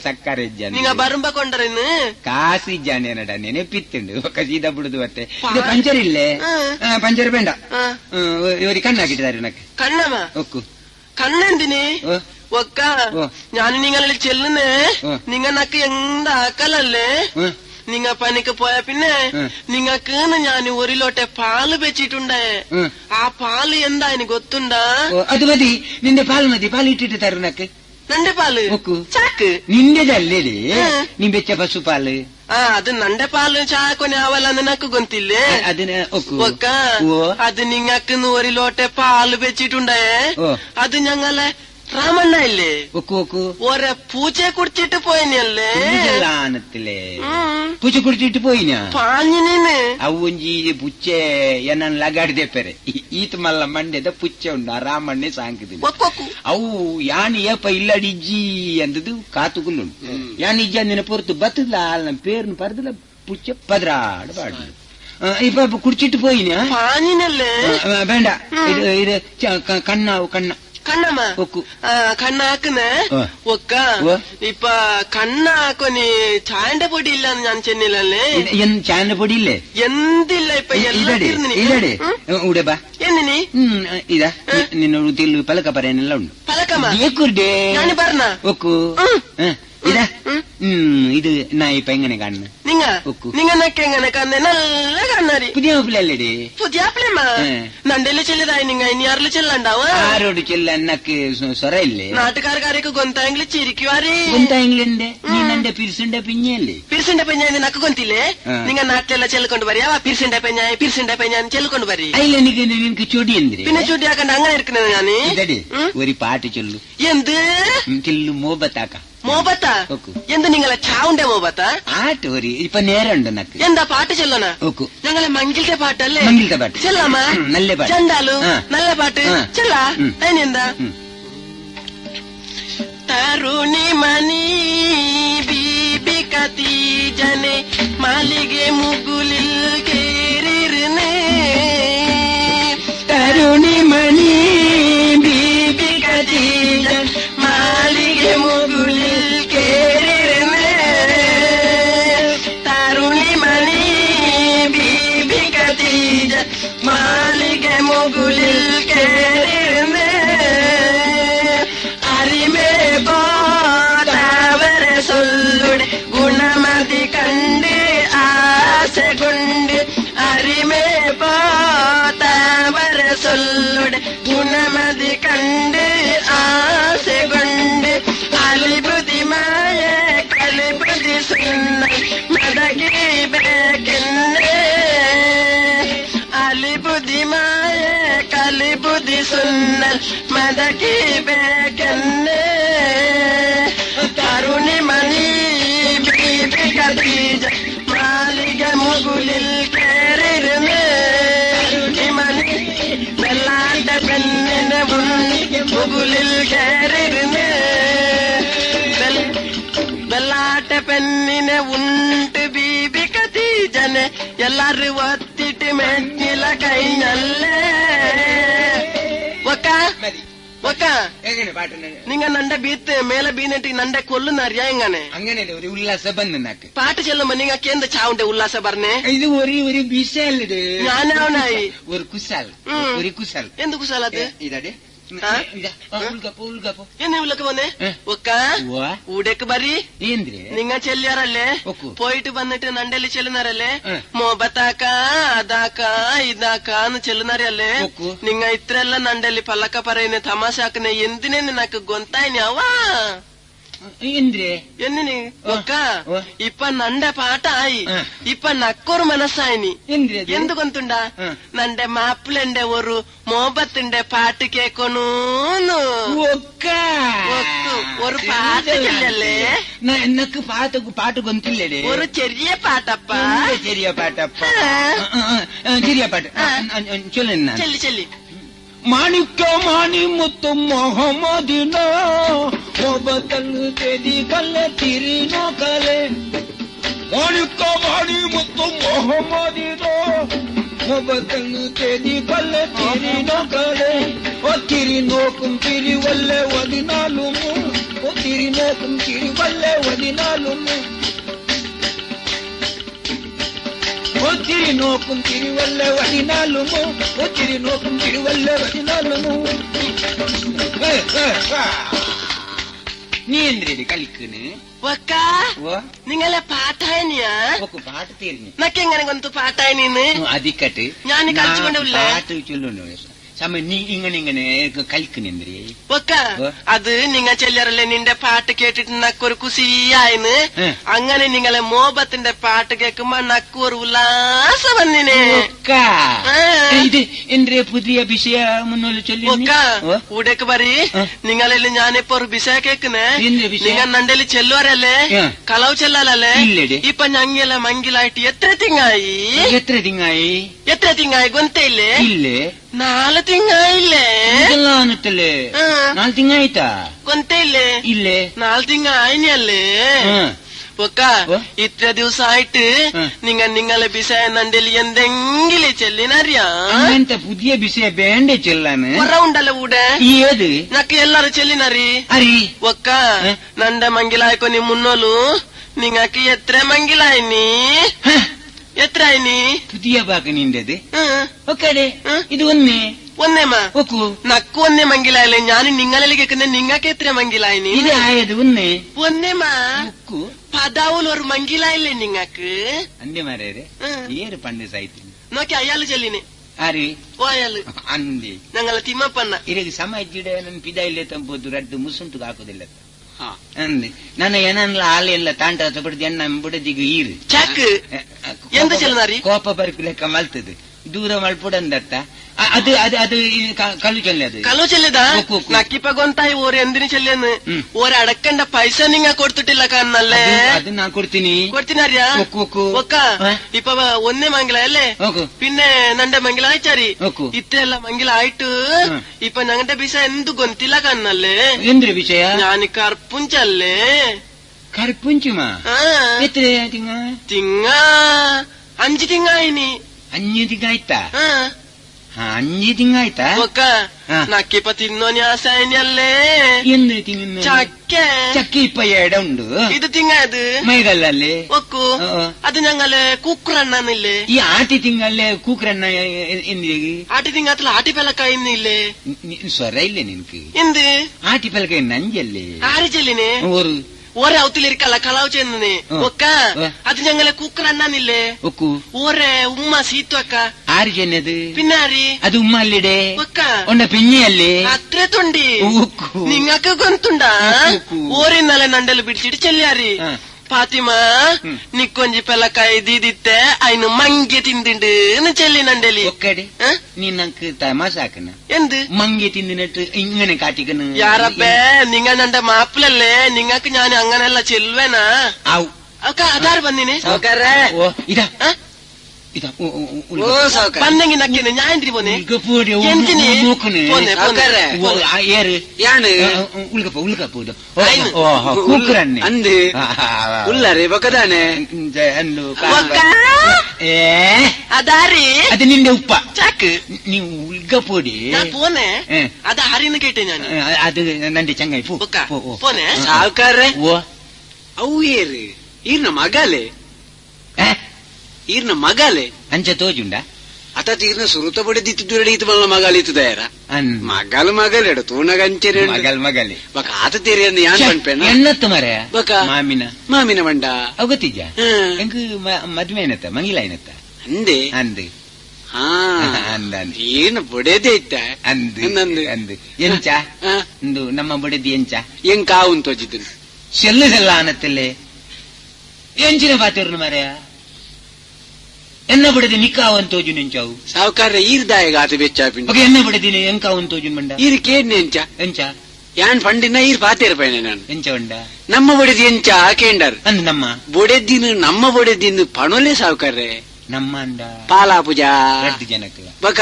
സക്കര നിങ്ങ ബറുമ്പ കൊണ്ടറിന്ന് കാശ് ഇജ്ജാനേനടാ നെനപ്പിത്തുണ്ട് ഒക്കെ സീതപ്പിടുത് പറ്റേ ഇത് പഞ്ചര ഇല്ലേ പഞ്ചര വേണ്ട ഒരു കണ്ണാക്കിട്ട് തരുന്നക്ക് കണ്ണമാ ഒക്കു കണ്ണെന്തിന് ഒക്ക ഞാൻ നിങ്ങളിൽ ചെല്ലുന്നേ നിങ്ങ നക്ക് എന്താക്കലല്ലേ നിങ്ങ പണിക്ക് പോയ പിന്നെ നിങ്ങക്ക് ഞാൻ ഒരു ലോട്ടെ പാല് വെച്ചിട്ടുണ്ടേ ആ പാല് എന്താ എനിക്ക് ಗೊತ್ತುಂಡಾ അത് മതി നിന്റെ പാൽ മതി പാൽ ഇട്ടിട്ട് തരുന്നക്ക് നന്റെ പാല് ചാക്ക് നിന്റേതല്ലേ നീ വെച്ച പശുപാല് അത് നന്റെ പാല് ചാക്കൊನೆ ആവಲ್ಲ നിനക്ക് ಗೊತ್ತಿല്ലേ അതിന് ഒക്ക അത് നിങ്ങക്ക് ഒരു ലോട്ടെ പാല് വെച്ചിട്ടുണ്ടേ അത് ഞങ്ങളെ ರಾಮಣ್ಣ ಇಲ್ಲೇ ಒರ ಪೂಜೆ ಕುಡ್ಚಿಟ್ಟು പോയിനല്ലേ പൂച്ച കുടിച്ചിട്ട് പോയിനാ പാഞ്ഞിനെ ಅವೊಂಜಿ ಪುಚ್ಚೆ ಎನ್ನ ಲಗಾಡ್ದೆ ಪೆರೆ ಈತ ಮಲ್ಲ ಮಂಡ್ಯದ ಪುಚ್ಚೆ ಉಂಡ ರಾಮಣ್ಣೆ ಸಾಂಕಿದ ಅವು ಯಾನಿ ಏಪ ಇಲ್ಲಡಿಜ್ಜಿ ಅಂದದು ಕಾತುಗುಲ್ಲುಂಡು ಯಾನಿ ಇಜ್ಜ ಅಂದಿನ ಪೊರ್ತು ಬತ್ತದ ನಮ್ಮ ಪೇರ್ನ ಪರದಲ ಪುಚ್ಚೆ ಪದ್ರಾಡು ಪಾಡು ಇಪ್ಪ ಕುಡಿಚಿಟ್ಟು പോയിനാ പാഞ്ഞിനല്ലേ ಬೇಡ ಇದು ಕಣ್ಣಾವು ಕಣ್ಣ കണ്ണമ്മ കണ്ണ ಹಾಕನೆ ಒಕ್ಕ ಇಪ್ಪ ಕಣ್ಣ ಹಾಕೋನಿ ಚಾಯಂಡ പൊടി ಇಲ್ಲ ഞാൻ ചെന്നില്ലല്ലേ ಚಾಯಂಡ പൊടി ഇല്ലേ എന്തില്ല ഇപ്പൊ ഊടെ ബാ എന്നിനി ഇതാ നിന്നോട് തില്ലു പലക പറയാനെಲ್ಲ ഉണ്ട് പലಕಮ್ಮ ಏಕುರ್ಡೆ ഞാൻ പറഞ്ഞ ಒಕ್ಕು ഇതാ ഇത് നാ ഇപ്പൊ എങ്ങനെ കാണുന്നു നിങ്ങ നക്ക് എങ്ങനെ കാണുന്നേ നല്ല കാണാരി പുതിയ പിള്ളല്ലേ പുതിയ പിള്ളമ്മ നണ്ടെല്ലാം ചെല്ലതായി നിങ്ങ ഇനി ആരില് ചെല്ലണ്ടാവ ആരോട് ചെല്ല എന്നക്ക് സ്വരയില്ലേ നാട്ടുകാർക്കാരൊക്കെ ഗൊന്തായെങ്കിൽ ചിരിക്കുവാരേ ഗൊന്തായെങ്കിലെന്റെ നീ നന്റെ പിരിസിന്റെ പിഞ്ഞല്ലേ പിരിസിന്റെ പെഞ്ഞായി നക്ക് ഗൊന്തില്ലേ നിങ്ങ നാട്ടിലെല്ലാം ചെല്ലിക്കൊണ്ട് പറയാ പിരിസിന്റെ പെഞ്ഞായി ചെല്ലിക്കൊണ്ട് പറയും അതിൽ എനിക്ക് നിനക്ക് ചൊടി എന്തിന് പിന്നെ ചൊടിയാക്കണ്ട അങ്ങനെ ഇരിക്കുന്നത് ഞാന് ഒരു പാട്ട് ചൊല്ലു എന്ത് ചെല്ലു മോബത്താക്ക മോബത്ത എന്ത് നിങ്ങളെ ചാവുണ്ടേ മോബത്ത ആട്ട് ഒരു ഇപ്പൊ നേരമുണ്ട് നക്ക് എന്താ പാട്ട് ചെല്ലണ ഞങ്ങളെ മങ്കിലത്തെ പാട്ടല്ലേ മങ്കിലത്തെ പാട്ട് ചെല്ലാമ നല്ല പാട്ട് ചെണ്ടാലു നല്ല പാട്ട് ചെല്ലാ അതിനെന്താ തരുണി മണി ബീബി കതീജനെ മാലികെ മുകുലിൽ കേറിരുന്നേ തരുണി മണി ബീബി കതീജൻ മാലികെ മുകുലിൽ കേറിരുന്നേ തരുണി മണി ബീബി കതീജൻ മാലികെ മുകുലിൽ കേറിരുന്നേ അരിമേ പോതവരെ സൊല്ലുടെ ഗുണമതി കണ്ട് ആശ കൊണ്ട് അരിമേ പോതവരെ സൊല്ലുടെ ഗുണമതി കണ്ട് ആശ കൊണ്ട് അലിബുദ്ധിമായ കലിബുദ്ധി സുന്ന മടകി ബേക്കെന്നേ അലിബുദ്ധിമായ കലിബുദ്ധി സുന്നൽ മടകി ബേക്കെന്നേ തരുണി മണി ബീബി ഖദീജ മാലിക മുകുലിൽ കേറിരുന്നേ തരുണി മണി വെള്ളാണ്ട പെണ്ണിനെ മുകുലിൽ കേറിരുന്നേ വെള്ളാട്ട പെണ്ണിനെ ഉണ്ട് ബീബി ഖദീജനെ എല്ലാരും ഒത്തിട്ട് മെന്നില കഴിഞ്ഞല്ലേ ഒക്ക നിങ്ങ നന്റെ ബീത്ത് മേലെ ബീന്നിട്ട് നന്റെ കൊല്ലുന്നറിയാ എങ്ങനെ അങ്ങനെയല്ലേ ഒരു ഉല്ലാസ ബന്ധം നാക്ക് പാട്ട് ചെല്ലുമ്പോ നിങ്ങൾക്ക് എന്ത് ചാവുണ്ട് ഉല്ലാസ പറഞ്ഞേ ഇത് ഒരു ബിസല്ലേ ഞാനാവനായി ഒരു കുശാൽ ഒരു കുശാൽ എന്ത് കുശാൽ അത് ഇതേ ಉಳ್ಗಪ್ಪ ಏನ್ ಉಳ್ಳಕ ಮೊನ್ನೆ ಒಕ್ಕ ಊಡಕ್ ಬರ್ರಿ ಏನ್ರಿ ನಿಂಗ ಚೆಲ್ಲಿಯಾರಲ್ಲೇ ಪೋಯಿಟ್ಟು ಬಂದಿಟ್ಟು ನಂಡೆಲ್ಲಿ ಚೆಲ್ಲಿನಾರಲ್ಲೇ ಮೊಬತಾಕ ಅದಾಕ ಇದಾಕ ಅನ್ನು ಚೆಲ್ಲಿನಾರಿ ಅಲ್ಲೇ ನಿಂಗ ಇತ್ರೆಲ್ಲ ನಂಡೆಲ್ಲಿ ಪಲ್ಲಕ ಪರೇನೆ ತಮಾಷೆ ಹಾಕನೆ ಎಂದಿನೇ నాకు గొంతాయిని అవా ఏంద్రే ఎన్ని ఒక్క ఇప్ప నండే పాట ఆయి ఇప్ప నక్కోరు మనస్సాయిని ఎందుకంతుండా నండే మాప్పులండే ఒరు మోబత్తుండే పాటు కేకొను ఒక్క ഒരു പാട്ട് ചെല്ലല്ലേ എന്നക്ക് പാട്ട് ഗൊന്തില്ലേ ഒരു ചെറിയ പാട്ടപ്പ ചെറിയ പാട്ടപ്പ ചെറിയ പാട്ട് ചെല്ലി ചെല്ലി ಮಾಣಿಕ್ಯ ಮಾಣಿ ಮುತ್ತು ಮೊಹಮ್ಮದಿನ ಮೊಬತಲ್ಲು ತೆದಿ ಕಲ್ಲೆ ತಿರಿನೋ ಕಲೆ ಮಾಣಿಕ್ಯ ಮಾಣಿ ಮುತ್ತು ಮೊಹಮ್ಮದಿನ ಮೊಬತಲ್ಲು ತೆದಿ ಕಲ್ಲೆ ತಿರಿನೋ ಕಲೆ ಓ ತಿರಿನೋಕುಂ ತಿರಿ ಒಲ್ಲೆ ಒದಿನಾಲುಮು ಓ ತಿರಿನೋಕುಂ ತಿರಿ ಒಲ್ಲೆ ಒದಿನಾಲುಮು ఒత్తిరి నోకం తిరువల్ల వడినాలుము ఒత్తిరి నోకం తిరువల్ల వడినాలుము നീ എന്തിനടി കളിക്കണ് ഒക്ക നിങ്ങളെ പാട്ടായനിയാ പാട്ട് തീർന്നു നക്കെങ്ങനെ കൊന്തു പാട്ടായനിന്ന് അതിക്കട്ട് ഞാൻ കളിച്ചുകൊണ്ടില്ല പാട്ട് ചൊല്ലുന്നു സമയം നീ ഇങ്ങനെ കളിക്കുന്നെന്തിരി ഒക്ക അത് നിങ്ങ ചെല്ലറല്ലേ നിന്റെ പാട്ട് കേട്ടിട്ട് നക്കൊരു കുസിയായിന്ന് അങ്ങനെ നിങ്ങളെ മോബത്തിന്റെ പാട്ട് കേൾക്കുമ്പോ നക്കൊരു ഉല്ലാസം വന്നിനെ ഇത് എന്റെ പുതിയ വിഷയ മുന്നോട്ട് ചൊല്ലി ഒക്ക ഊടേക്ക് പറ നിങ്ങളെല്ലാം ഞാനിപ്പോ ഒരു വിഷയ കേക്കുന്നേ നിങ്ങൾ നണ്ടേല് ചെല്ലുവാരല്ലേ കളവ് ചെല്ലാലല്ലേ ഇപ്പൊ ഞങ്ങെല്ലാം മങ്കിലായിട്ട് എത്ര തിങ്ങായി ഗൊന്തേ ഇല്ലേ 4 ತಿಂಗಾಯಿಲ್ಲೇ 4 ತಿಂಗಾಯ್ತಾ ಗೊಂತೆ ಇಲ್ಲೇ 4 ತಿಂಗಾಯಿನಲ್ಲೇ ഒക്ക ഇത്ര ദിവസമായിട്ട് നിങ്ങളെ വിഷയ നണ്ടേലി എന്തെങ്കിലും ചെല്ലിനറിയാ അങ്ങനത്തെ പുതിയ വിഷയ വേണ്ടേ ചെല്ലാന് കുറവുണ്ടല്ലോ കൂടെ ഏത് നക്ക് എല്ലാരും ചെല്ലിനറി ഒക്ക നന്റെ മങ്കിലായിക്കൊനി മുന്നോಲು നിങ്ങക്ക് എത്ര മങ്കിലായിനി എത്ര ആയിനി പുതിയ ബാക്ക് നിന്റേത് ഇത് ഒന്നേമാ നക്കു ഒന്നേ മങ്കിലായല്ലേ ഞാൻ നിങ്ങളെ കേൾക്കുന്ന നിങ്ങൾക്ക് എത്ര മങ്കിലായിനി ഇത് ആയത് ഒന്നേമാ പതാവൂൽ ഒരു മങ്കിലായില്ലേ നിങ്ങക്ക് അന്യമാരേ ഏറ് പണ്ട് സായിത്തി നോക്കി അയാള് ചെല്ലിനെ ആര് ഓ അയാള് ಅಂದಿ ഞങ്ങളെ തിമ്മപ്പണ്ണ ಇರಗೆ ಸಮಾಜಿಡೆ ನನ್ನ ಪಿದಾಯಿಲೆ ತಂಪೋದು ರಡ್ಡು ಮುಸುಂಟು ಹಾಕೋದಿಲ್ಲ ಅಂದಿ ನನ್ನ ಏನಲ್ಲ ಹಾಲೆ ಎಲ್ಲ ತಾಂಟ ಬಿಡದು ಎಣ್ಣ ಬಿಡದಿಗ ಈರು ಚಾಕ್ ಎಂತ ಚೆಲ್ಲನಾರಿ ಕೋಪ ಬರಕು ಲೆಕ್ಕ ಮಲ್ತದು ದೂರ ಮಲ್ಪುಡಂದತ್ತ അത് കളു ചെല്ലത് കളു ചെല്ലതാ നക്കിപ്പ ഗൊಂತಾಯಿ ഓര് എന്തിനു ചെല്ലെന്ന് ഒരടക്കണ്ട പൈസ നിങ്ങ കൊടുത്തിട്ടില്ല കാണല്ലേ അത് ഞാൻ കൊടുത്തിനറിയാ ഒക്ക ഇപ്പൊ ഒന്നേ മംഗല അല്ലേ പിന്നെ നന്റെ മംഗല അയച്ചാരി ഇത്രയെല്ലാം മംഗല ആയിട്ട് ഇപ്പൊ ഞങ്ങളുടെ വിഷയ എന്ത് ഗൊಂತಿಲ್ಲ കാണല്ലേ എന്തൊരു വിഷയ ഞാൻ കർപ്പുഞ്ചല്ലേ കർപ്പുഞ്ചുമാ എത്ര തിങ്ങ 5 ತಿಂಗಾಯಿನಿ 5 ತಿಂಗಾಯ್ತಾ 5 ತಿಂಗಾಯ್ತಾ ಒಕ್ಕ ನಕ್ಕಿಪ್ಪ ತಿನ್ನೋನಿ ಆಸೆಯಲ್ಲೇ ಎಂದು ತಿನ್ನ ചക്ക ഇപ്പൊ എടുണ്ട് ഇത് തിങ്ങത് മൈകല്ലേ ഒക്കു അത് ഞങ്ങള് കൂക്കുറണ്ണന്നില്ലേ ഈ ആട്ടി തിങ്ങല്ലേ കൂക്കുറണ്ണ എന്തിരേക്ക് ആട്ടി തിങ്ങാത്തില് ആട്ടിപ്പലക്കായിന്നില്ലേ സ്വര ഇല്ലേ നിനക്ക് എന്ത് ആട്ടിപ്പലക്കായി നഞ്ചല്ലേ ആര് ചെല്ലിനെ ഓരേ ഔത്തിലിരിക്കല്ല കളവ് ചെന്നേ ഒക്ക അത് ഞങ്ങളെ കുക്കറണ്ണന്നില്ലേ ഓരേ ഉമ്മ സീത്തു അക്ക ആര് ചെന്നത് പിന്നാരി അത് ഉമ്മ അല്ലേടേ ഒക്ക ഉണ്ട പിഞ്ഞയല്ലേ അത്രേ തൊണ്ടി നിങ്ങക്ക് ഗൊಂತುಂಡಾ ഓരേ ഇന്നലെ നണ്ടല് പിടിച്ചിട്ട് ചെല്ലിയാരി ഫാത്തിമ നിക്കൊഞ്ചി പെല്ലക്കായി ദീദിത്തെ അതിന് മങ്കി തിന്തിണ്ട് ചെല്ലി നണ്ടലി ഒക്കടി നീ നക്ക് തമാശാക്കണ എന്ത് മങ്കി തിന്നിട്ട് ഇങ്ങനെ കാട്ടിക്കണ് യാറപ്പേ നിങ്ങൾ നന്റെ മാപ്പിളല്ലേ നിങ്ങക്ക് ഞാൻ അങ്ങനെയല്ല ചെല്ലുവേനാ അതാര് വന്നിനെ ഓ ഇതാ ಬಂದಂಗೆ ನಕ್ಕೇನೆ ನಾ ಎಂದ್ರಿ ಬೋನೆ ಅಂದು ಉಳ್ಳರೆ ಬಕದಾನೆ ಅದಾರಿ ಅದು ನಿಂದೆ ಉಪ್ಪ ಚಾಕ್ ನೀವು ಉಲ್ಗಪೋಡಿ ಪೋನೆ ಅದ ಹಾರಿನ ಕೇಟೆ ನಾನು ಅದು ನಂದೆ ಚಂಗಾಯಿ ಪೋನೆ ಸಾವುಕಾರ್ರೆ ಅವು ಏರು ಈರ್ನ ಮಗಲೆ ಅಂಚೆ ತೋಜುಂಡ ಅತ ಆತ ತೀರ್ನ ಸುರುತ ಬಡಿದಿತ್ತು ದುರಡಿತು ಮಲ್ಲ ಮಗಳಿತ್ತು ದಯರ ಅನ್ ಮಗಲ್ ತೂನಗ ಅಂಚೆರೆ ಮಗಲ್ ಬಕ ಆತ ತೀರಿ ಅಂದ ಯಾನ್ ಪಂಪೇನ ಎನ್ನತ್ತ ಮರ ಬಕ ಮಾಮಿನ ಬಂಡ ಅವಗತ್ತಿಜ ಎಂಕ್ ಮದ್ವೆ ಏನತ್ತ ಮಂಗಿಲ ಏನತ್ತ ಅಂದೆ ಅಂದೆ ಹಾ ಅಂದ ಏನು ಬೊಡೆದೇ ಇತ್ತ ಅಂದು ಎಂಚ ಇಂದು ನಮ್ಮ ಬಡದಿ ಎಂಚ ಹೆಂಗ್ ಕಾವುನ್ ತೋಜಿದ್ದು ಸೆಲ್ಲ ಅನ್ನತ್ತಲ್ಲೇ ಎಂಚಿನ ಪಾತಿರ್ನು ಮರ ಎನ್ನ ಬಡದಿ ನಿಕ್ಕಾವನ್ ತೋಜು ನೆಂಚಾವು ಸಾವುಕಾರ ಈರ್ದಾಯಗ ಆತ ಬೆಚ್ಚಾಪಿಂಡ ಎನ್ನ ಬಡದಿನಿ ಎಂಕಾವನ್ ತೋಜುನ್ ಮಂಡ ಈರ್ ಕೇಡ್ನೆ ಎಂಚ ಯಾನ್ ಫಂಡಿನ ಈರ್ ಪಾತೇರ್ ಪೈನೆ ನಾನು ಎಂಚ ಉಂಡ ನಮ್ಮ ಬೊಡೆದಿ ಎಂಚ ಕೇಂಡರ್ ಅಂದ್ ನಮ್ಮ ಬೊಡೆದಿನ ನಮ್ಮ ಬೊಡೆದಿನ ಪಣೊಲೆ ಸಾವುಕಾರ್ರೆ ನಮ್ಮ ಅಂದ ಪಾಲಾ ಪೂಜಾ 2 ಜನಕ್ಕೆ ಬಕ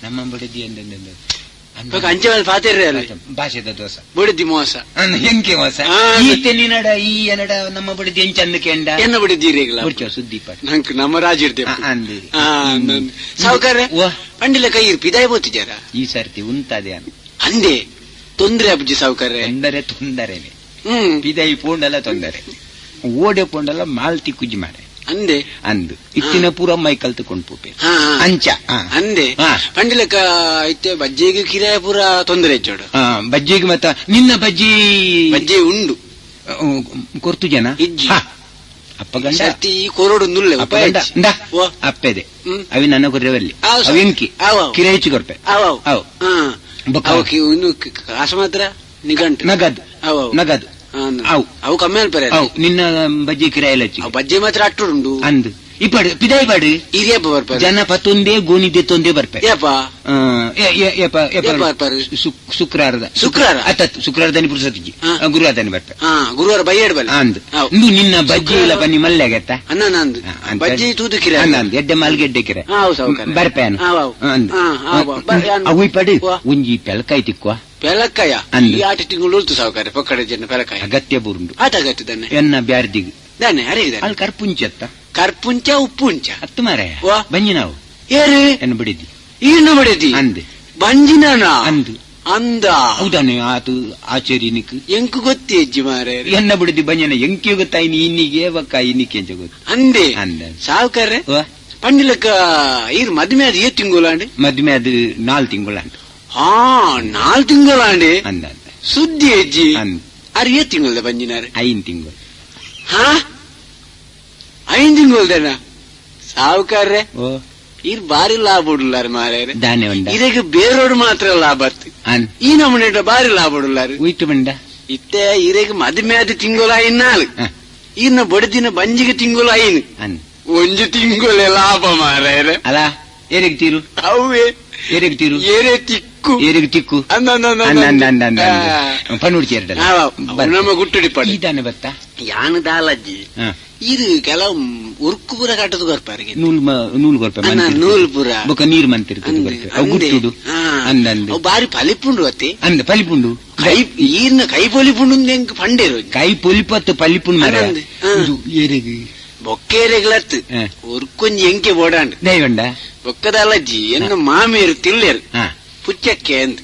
ನಮ್ಮ ಬಡದಿ ಅಂದ ಬಕ ಅಂಚೆ ಮೇಲೆ ಪಾತೇರ್ರೆ ಅಲ್ಲ ಭಾಷೆದ ದೋಸ ಬೊಡೆದಿ ಮೋಸ ಎಂಕೆ ಮೋಸ ಈತೆ ನೀನಡ ಈ ಎನಡ ನಮ್ಮ ಬಡದಿ ಎಂಚ ಅಂದ ಕೇಂಡ ಎನ್ನ ಬೊಡೆದಿರೇಗಲ ಸುದ್ದಿ ಪಾಠ ನಂಕ್ ನಮ್ಮ ರಾಜಿರ್ದೆ ಅಂದಿ ಸಾವುಕಾರ್ರೆ ಪಂಡಿಲ ಕೈ ಪಿದಾಯ ಬೋತಿಜಾರ ಈ ಸರ್ತಿ ಉಂಟದೆ ಅಂದೆ ತೊಂದ್ರೆ ಅಬ್ಜಿ ಸಾವುಕಾರ್ರೆ ತೊಂದರೆನೆ ಪಿದೈ ಪೋಂಡಲ್ಲ ತೊಂದರೆ ಓಡೆ ಪೋಂಡಲ್ಲ ಮಾಲ್ತಿ ಕುಜ್ಜಿ ಮಾರೆ ಅಂದೆ ಅಂದು ಇತ್ತಿನ ಪೂರ ಮೈ ಕಲ್ತುಕೊಂಡ್ ಪೋಪೆ ಅಂಚ ಅಂದೆ ಪಂಡಿಲಕ ಐತೆ ಬಜ್ಜಿಗೆ ಕಿರಾಯ ಪೂರ ತೊಂದರೆ ಹೆಚ್ಚೋಡು ಬಜ್ಜಿಗೆ ಮತ್ತ ನಿನ್ನ ಬಜ್ಜಿ ಉಂಡು ಕೊರ್ತು ಜನ ಇಜ್ಜಿ ಅಪ್ಪ ಗಂಡ ಸರ್ತಿ ಕೊರಡು ನುಲ್ಲೆ ಅಪ್ಪೆದೆ ಅವಿ ನನ್ನ ಕೊರ್ರೆವಲ್ಲಿ ಅವೆಂಕಿ ಕಿರಾಯಿಚಿ ಕೊರ್ಪೆ ಇನ್ನು ಕಾಸು ಮಾತ್ರ ನಗದು ಅವು ಕಮ್ಮಿ ಅಲ್ಪರೆ ನಿನ್ನ ಬಜ್ಜಿ ಕಿರಾಯ ಬಜ್ಜಿ ಮಾತ್ರ ಅಟ್ಟುಂಡು ಅಂದು ಇಪ್ಪಡು ಪಿದಾಯಿ ಪಾಡು ಇರಿಯಪ್ಪ ಬರ್ಪಾರ ಜನ ಪತ್ತೊಂದೇ ಗೋಣಿದೆ ತೊಂದೇ ಬರ್ಪೆ ಶುಕ್ರವಾರ ಅತ್ತತ್ತು ಶುಕ್ರವಾರದಾನಿ ಪುರುಸತಿಜಿ ಗುರುವಾರದಾನಿ ಬರ್ಪೆ ಗುರುವಾರ ಬೈಯಡ್ ಬಲ್ಲ ಅಂದು ನಿನ್ನ ಬಜ್ಜಿ ಇಲ್ಲ ಬನ್ನಿ ಮಲ್ಲೆ ಆಗತ್ತ ಅನ್ನಂದು ಬಜ್ಜಿ ತೂದು ಕಿರ ಅಂದು ಎಡ್ಡೆ ಮಲ್ಗೆಡ್ಡೆ ಕಿರ ಬರ್ಪೆ ಅವು ಪಡು ಒಂಜಿ ಪೆಲ್ಕಾಯಿ ತಿಕ್ಕುವ ಪೆಲಕ್ಕಾಯ ಈ ಆಟ ತಿಂಗಳು ಉಳ್ತು ಸಾವುಕಾರ ಪಕ್ಕಡೆ ಜನ ಪೆಲಕಾಯ ಅಗತ್ಯ ಬುರುಂಡು ಆಟ ಅಗತ್ಯ ದನ್ನೆ ಎನ್ನ ಬ್ಯಾರ್ದಿಗ್ ದನ್ನೆ ಅರಿಗಿದೆ ಅಲ್ಲಿ ಕರ್ಪುಂಚತ್ತ ಕರ್ಪುಂಚ ಉಪ್ಪುಂಚ ಹತ್ತು ಮಾರೆ ಬಂಜಿ ನಾವು ಏರು ಎನ್ನ ಬಿಡಿದಿ ಈನು ಬಡಿದಿ ಅಂದೆ ಬಂಜಿನ ಅಂದು ಅಂದ ಹೌದಾನೆ ಆತು ಆಚೇರಿನಿಕ್ ಎಂಕು ಗೊತ್ತಿ ಅಜ್ಜಿ ಮಾರೇ ಎನ್ನ ಬಿಡಿದಿ ಬಂಜನ ಎಂಕೆ ಗೊತ್ತಾಯಿನಿ ಇನ್ನಿಗೆ ಬಕ್ಕ ಇನ್ನಿಕೆ ಅಂತ ಗೊತ್ತು ಅಂದೆ ಸಾವುಕಾರ್ರೆ ಪಂಡಿಲಕ್ಕ ಈರ್ ಮದ್ಮೆ ಅದು 7 ತಿಂಗುಲಾಂಡಿ ಮದ್ಮೆ ಅದು 4 ತಿಂಗುಲಾಂಡಿ 4 ತಿಂಗುಲಾಂಡಿ ಅಂದ ಸುದ್ದಿ ಅಜ್ಜಿ ಅರ್ 7 ತಿಂಗಳ ಬಂಜಿನಾರೆ 5 ತಿಂಗಳು 5 ತಿಂಗಳದನ ಸಾವುಕಾರ್ರೆ ಈರ್ ಬಾರಿ ಲಾಭ ಉಡ್ಲಾರ ಮಾರ್ಯಾರೆ ದಾನೆ ಉಂಡ ಇದಕ್ಕೆ ಬೇರೋಡು ಮಾತ್ರ ಲಾಭ ಬರ್ತಿ ಈ ನಮ್ಮನೆ ಬಾರಿ ಲಾಭ ಉಡ್ಲಾರ ಉಯ್ತು ಬಂಡ ಇತ್ತೆ ಈರೆಗೆ ಮದ್ಮೆ ಅದು ತಿಂಗಳು 4 ಈರ್ನ ಬಡದಿನ ಬಂಜಿಗೆ ತಿಂಗಳು 5 ಒಂಜು ತಿಂಗಳೇ ಲಾಭ ಮಾರ್ಯಾರೆ ಅಲ್ಲ ಏರೆಗೆ ತೀರು ಅವೇ ಏರೆಗೆ ತೀರು ಏರೆ ತಿಕ್ಕು ಏರೆಗೆ ತಿಕ್ಕು ಪನ್ನುಡ್ಚಿ ನಮ್ಮ ಗುಟ್ಟುಡಿ ಪಡಿ ಇದಾನೆ ಬತ್ತ ಯಾನು ದಾಲಜ್ಜಿ ಇದು ಕೆಲವು ಉರ್ಕು ಪುರ ಕಟ್ಟದು ಗೊರ್ಪಾರಿಗೆ ನೂಲ್ ಗೊರ್ಪ ನೂಲ್ ಪುರ ಬೊಕ್ಕ ನೀರು ಮಂತಿರ್ತದೆ ಗುಟ್ಟುಡು ಅಂದಂದು ಬಾರಿ ಪಲಿಪುಂಡು ಅತ್ತೆ ಅಂದ ಪಲಿಪುಂಡು ಈರ್ನ ಕೈ ಪೊಲಿಪುಂಡು ಎಂಕ್ ಪಂಡೇರು ಕೈ ಪೊಲಿಪತ್ತು ಪಲಿಪುಂಡು ಮರ ಏರೆಗೆ ಬೊಕ್ಕೇರೆಗಳತ್ತು ಉರ್ಕೊಂಜಿ ಎಂಕೆ ಓಡಾಂಡು ದಯವಂಡ ಬೊಕ್ಕದಲ್ಲಜ್ಜಿ ಎನ್ನ ಮಾಮಿಯರು ತಿಳ್ಳೆರು ಪುಚ್ಚಕ್ಕೆ ಅಂತ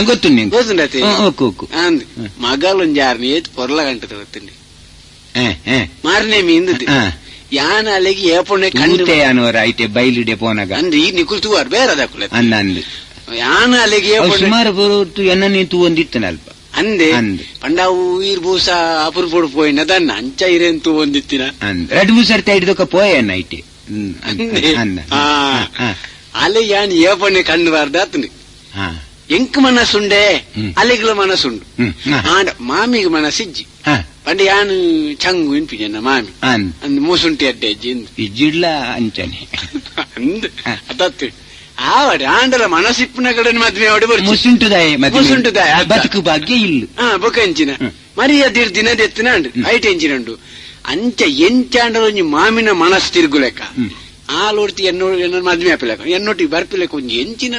ಗೊತ್ತು ಗೊತ್ತುಂಡತಿ ಅಂದ್ ಮಗಳೊಂಜಾರ್ನಿ ಏತ್ ಪೊರ್ಲ ಗಂಟದ ಗೊತ್ತುಂಡಿ ಮಾರನೇ ಮೀಂದದ್ದು ಯಾನ ಅಲ್ಲಿಗೆ ಏಪೊಣ್ಣೆ ಕಂಡೆ ಅನ್ನೋರ ಐತೆ ಬೈಲಿಡೆ ಪೋನಾಗ ಅಂದ್ ಈ ನಿಕುಲ್ತುವಾರ್ ಬೇರದಕ್ಕುಲ ಅಂದು ಯಾನ ಅಲ್ಲಿಗೆ ಸುಮಾರು ಬರೋತ್ತು ಎನ್ನ ನೀತು ಒಂದಿತ್ತನಲ್ಪ ಅಂದೆ ಪಂಡಾವು ಈರ್ ಬೂಸ ಅಪುರ್ಪುಡು ಪೋಯಿನ ದನ್ನ ಅಂಚ ಇರೆಂತು ಒಂದಿತ್ತಿನ 2-3 ಸರ್ತಿ ಹಿಡಿದಕ್ಕ ಪೋಯನ್ನ ಐತೆ ಅಲೆ ಯಾನ್ ಏಪಣ್ಣೆ ಕಂಡು ಬಾರ್ದಾತ್ನಿ ಎಂಕ್ ಮನಸ್ಸುಂಡೆ ಅಲೆಗಳ ಮನಸ್ಸುಂಡು ಮಾಮಿಗೆ ಮನಸ್ಸಿಜ್ಜಿ ಪಂಡ ಯಾನು ಚಂಗು ಇನ್ಪಿಜನ್ನ ಮಾಮಿ ಅಂದ್ ಮೂಸುಂಟಿ ಅಡ್ಡೆ ಅಜ್ಜಿ ಇಜ್ಜಿಡ್ಲ ಅಂಚನೆ ಅಂದ್ ಅದತ್ತು ಆವಡೆ ಆಂಡಲ ಮನಸ್ಸಿಪ್ಪನ ಕಡೆ ಮದ್ವೆ ಆಡಿ ಬರ್ಚಿ ಮುಸುಂಟುದಾಯ ಬದುಕು ಭಾಗ್ಯ ಇಲ್ಲ ಬೊಕಂಚಿನ ಮರಿಯದಿರ್ ದಿನದೆತ್ತಿನ ಐಟ್ ಎಂಚಿನಂಡು ಅಂಚ ಎಂಚಾಂಡಲ ಒಂಜಿ ಮಾಮಿನ ಮನಸ್ಸು ತಿರುಗುಲೆಕ್ಕ ಆಲೋಡ್ತಿ ಎನ್ನೋ ಮದ್ವೆ ಆಪಿಲೆಕ್ಕ ಎನ್ನೊಟ್ಟಿಗೆ ಬರ್ಪಿಲೆಕ್ಕ ಒಂಜಿ ಎಂಚಿನ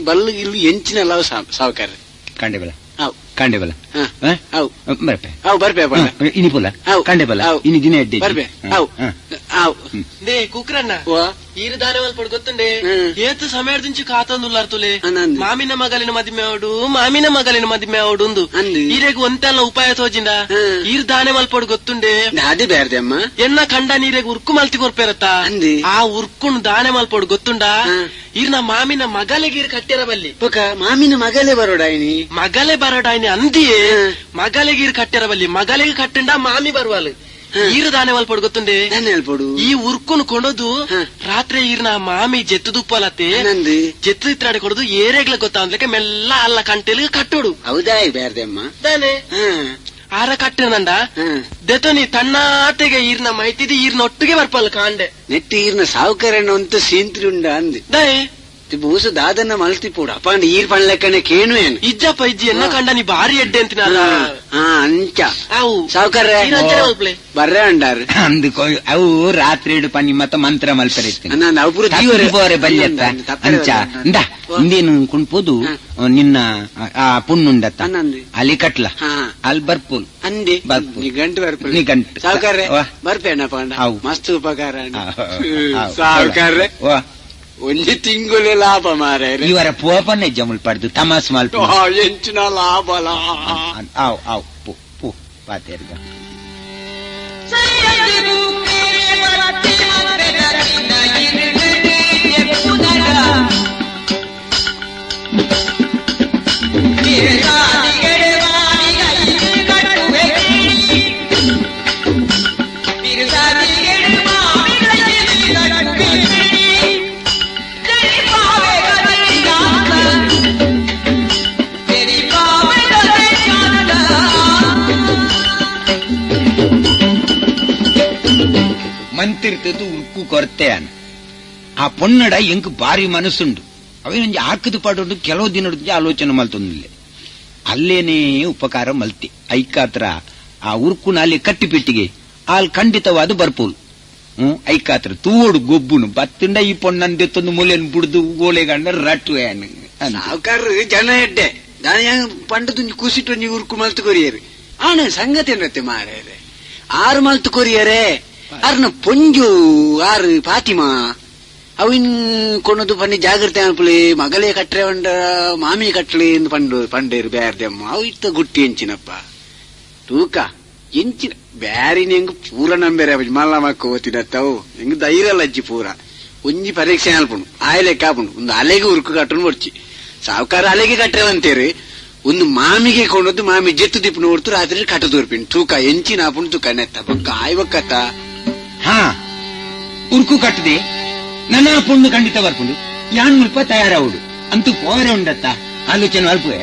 ಬಲ್ಲು ಇಲ್ಲಿ ಎಂಚಿನ ಅಲ್ಲ ಸಾವುಕಾರ ಕಾಂಡೆಬಲ ಕಾಂಡೆಬಲ ಬರ್ಪೆ ಬರ್ಪೆ ಇನಿ ಪುಲ ಕಾಂಡೆಬಲ ಇನಿ ದಿನ ಎಡ್ಡೆ ಬರ್ಪೆ ದೇ ಕುಕ್ರಣ್ಣ ಓ ಈರು ದಾನೆ ಮಲ್ಪಡ್ ಗೊತ್ತುಂಡೆ ಹ್ಮ್. ಏತು ಸಮಯ ದಿಂಚು ಕಾತೊಂದುಲ್ಲಾರ್ತುಲೆ ಅನ್ನಂದು. ಮಾಮಿನ ಮಗಲಿನ ಮದಿಮೆ ಅವಡು ಮಾಮಿನ ಮಗಲಿನ ಮದಿಮೆ ಅವಡುಂದು ಅಂದು. ಈರೆಗ್ ಒಂತೆಲ್ಲ ಉಪಾಯ ತೋಜಿಂದ ಹ್ಮ್. ಈರು ದಾನೆ ಮಲ್ಪಡ್ ಗೊತ್ತುಂಡೆ ಅದೇ ಬೇರ್ದೆ ಅಮ್ಮ ಎನ್ನ ಕಂಡ ನೀರೆಗ್ ಉರ್ಕು ಮಲ್ತಿ ಕೊರ್ಪೇರತ್ತ ಅಂದಿ. ಆ ಉರ್ಕುಣ್ ದಾನೆ ಮಲ್ಪಡ್ ಗೊತ್ತುಂಡ ಹ್ಮ್. ಈರ್ನ ಮಾಮಿನ ಮಗಲಿಗೆ ಈರ್ ಕಟ್ಟಿರ ಬಲ್ಲಿ ಪಕ್ಕ ಮಾಮಿನ ಮಗಲೇ ಬರೋಡಾಯಿನಿ ಮಗಲೇ ಬರೋಡಾಯ್ನಿ ಅಂದಿಯೇ ಹ್ಮ್. ಮಗಲಿಗೆ ಈರ್ ಕಟ್ಟಿರ ಬಲ್ಲಿ ಮಗಲಿಗೆ ಕಟ್ಟಂಡ ಮಾಮಿ ಬರುವಲ್ ಹ್ಮ್. ಈರು ದಾನೆ ಮಲ್ಪಡ್ ಗೊತ್ತುಂಡೆ ನಾನು ಹೇಳ್ಬೋಡು ಈ ಉರ್ಕುನ್ ಕೊಡೋದು ಹ್ಮ್. ರಾತ್ರಿ ಈರ್ನ ಮಾಮಿ ಜೆತ್ತುದುಪ್ಪಲತ್ತೆ ನಂದು ಜೆತ್ತು ಇತ್ರಾಡಿ ಕೊಡೋದು ಏರೆಗ್ಲ ಗೊತ್ತಾಂದ್ಲಕ್ಕೆ ಮೆಲ್ಲ ಅಲ್ಲ ಕಂಟೆಲಿಗೆ ಕಟ್ಟೋಡು ಹೌದಾ ಬೇರ್ದೆ ಅಮ್ಮ ತಾನೆ ಹ್ಮ್ ಆರ ಕಟ್ಟನಂಡ ಹ್ಮ್ ದೆತೋನಿ ತಣ್ಣಾತೆಗೆ ಈರ್ನ ಮೈತಿದಿ ಈರ್ನ ಒಟ್ಟಿಗೆ ಬರ್ಪಲ್ ಕಾಂಡೆ ನೆಟ್ಟಿ ಈರ್ನ ಸಾವುಕಾರಣ್ಣ ಅಂತ ಸೀಂತ್ರಿ ಉಂಡ ಅಂದೆ ದಯೆ ಬೂಸು ದಾದನ್ನ ಮಲ್ತಿ ಪೋಡು ಅಪ್ಪಾಂಡ ಈರ್ ಪಣ್ಲೆಕ್ಕನೆ ಕೇನು ಏನು ಇಜ್ಜಪ್ಪ ಇಜ್ಜಿ ಎನ್ನ ಕಂಡ ನೀ ಬಾರಿ ಎಡ್ಡೆ ಅಂತಿನ ಹಾ ಅಂಚ ಅವು ಸಾವುಕಾರ ಮಲ್ಪಲೆ ಬರ್ರೆ ಅಂಡಾರು ಅಂದು ಅವು ರಾತ್ರಿ ಇಡು ಪನಿ ಮತ್ತ ಮಂತ್ರ ಮಲ್ಪರಿರ್ತೀನಿ ನಾನು ಅವ್ರು ಬೋರೆ ಬಲ್ಯತ್ತ ಅಂಚ ಇಂದ ಇಂದೇನು ಕುಣ್ಪೋದು ನಿನ್ನ ಆ ಪುಣ್ಣುಂಡತ್ತ ಅನ್ನಂದು. ಅಲ್ಲಿ ಕಟ್ಲ ಹಾ ಅಲ್ಲಿ ಬರ್ಪುಲ್ ಅಂದಿ ಬರ್ಪು. ನೀ ಗಂಟು ಬರ್ಪ ನೀ ಗಂಟು. ಸಾವುಕಾರ್ರೆ ವಾ. ಬರ್ಪೇಣ ಪಾಂಡ ಅವು. ಮಸ್ತ್ ಉಪಕಾರ ಅವು. ಸಾವುಕಾರ್ರೆ ವಾ. ಒಂಜಿ ತಿಂಗುಲೆ ಲಾಭ ಮಾರೇ ಇವರ ಪೋಪನ್ನೇ ಜಮುಲ್ ಪಡ್ದು ತಮಾಸ್ ಮಲ್ಪ ಎಂಚಿನ ಲಾಭಲ ಆವ್ ಆವ್ ಪು ಪು ಪಾತೇರ್ಗ ಮಂತಿರ್ತದ್ದು ಉಕ್ಕು ಕೊರತೆ ಅನ್ ಆ ಪೊನ್ನಡ ಎಂಕ್ ಬಾರಿ ಮನಸ್ಸುಂಡು ಅವೇನಂಜಿ ಆಕದು ಪಾಡು ಕೆಲವು ದಿನದ ಆಲೋಚನೆ ಮಲ್ತೊಂದಿಲ್ಲ ಅಲ್ಲೇನೇ ಉಪಕಾರ ಮಲ್ತಿ ಐಕಾತ್ರ ಆ ಉರ್ಕುನ ಅಲ್ಲಿ ಕಟ್ಟಿಪಿಟ್ಟಿಗೆ ಅಲ್ಲಿ ಖಂಡಿತವಾದ ಬರ್ಪೋಲ್ ಐಕಾತ್ರ ತೂಡು ಗೊಬ್ಬುನು ಬತ್ತಿಂಡ ಈ ಪೊಣ್ಣಂದೆತ್ತೊಂದು ಮೂಲೆಯನ್ನು ಬುಡ್ದು ಗೋಳೆಗಂಡ ರಟ್ಟು ಸಾವುಕಾರ ಜನ ಎಡ್ಡೆ ಪಂಡದು ಕುಸಿಟ್ಟು ನೀವು ಉರ್ಕು ಮಲ್ತು ಕೊರಿಯರು ಆಣ ಸಂಗತಿ ಏನತ್ತೆ ಮಾರೇ ಆರು ಮಲ್ತು ಕೊರಿಯರೇ ಅರ್ನ ಪೊಂಜು ಆರು ಫಾತಿಮಾ ಅವಿನ್ ಕೊನದು ಪನ್ನಿ ಜಾಗ್ರತೆ ಅನ್ಪುಲಿ ಮಗಳೇ ಕಟ್ರೆ ಉಂಡ ಮಾಮಿ ಕಟ್ಲಿ ಎಂದು ಪಂಡೇರು ಬ್ಯಾರ್ದೆಮ್ಮ ಅವು ಇತ್ತ ಗುಟ್ಟಿ ಎಂಚಿನಪ್ಪ ತೂಕ ಎಂಚಿನ ಬ್ಯಾರಿನ ಹೆಂಗ್ ಪೂರ ನಂಬೇರೆ ಮಲ್ಲ ಮಕ್ಕ ಓತಿನತ್ತವು ಹೆಂಗ್ ಧೈರ್ಯ ಅಜ್ಜಿ ಪೂರ ಒಂಜಿ ಪರೀಕ್ಷೆ ಅಲ್ಪುಣು ಆಯ್ಲೆ ಕಾಪುಣು ಒಂದು ಅಲೆಗೆ ಉರುಕು ಕಟ್ಟನು ಬರ್ಚಿ ಸಾವುಕಾರ ಅಲೆಗೆ ಕಟ್ಟೇವಂತೇರಿ ಒಂದು ಮಾಮಿಗೆ ಕೊಂಡದ್ದು ಮಾಮಿ ಜೆತ್ತು ದಿಪ್ಪು ನೋಡ್ತು ರಾತ್ರಿ ಕಟ್ಟ ತೋರ್ಪಿನ್ ತೂಕ ಎಂಚಿನ ಆಪುಣು ತೂಕ ನೆತ್ತ ಬೊಕ್ಕ ಆಯ್ವಕ್ಕತ್ತ ಹಾ ಉರ್ಕು ಕಟ್ಟದೆ ನನ್ನ ಪುಣ್ಣು ಖಂಡಿತ ಬರ್ಪುಂಡು ಯಾನ್ ಮುಲ್ಪ ತಯಾರಾವುಡು ಅಂತೂ ಪೋರೆ ಉಂಡತ್ತ ಆಲೋಚನೆ ಅಲ್ಪೇ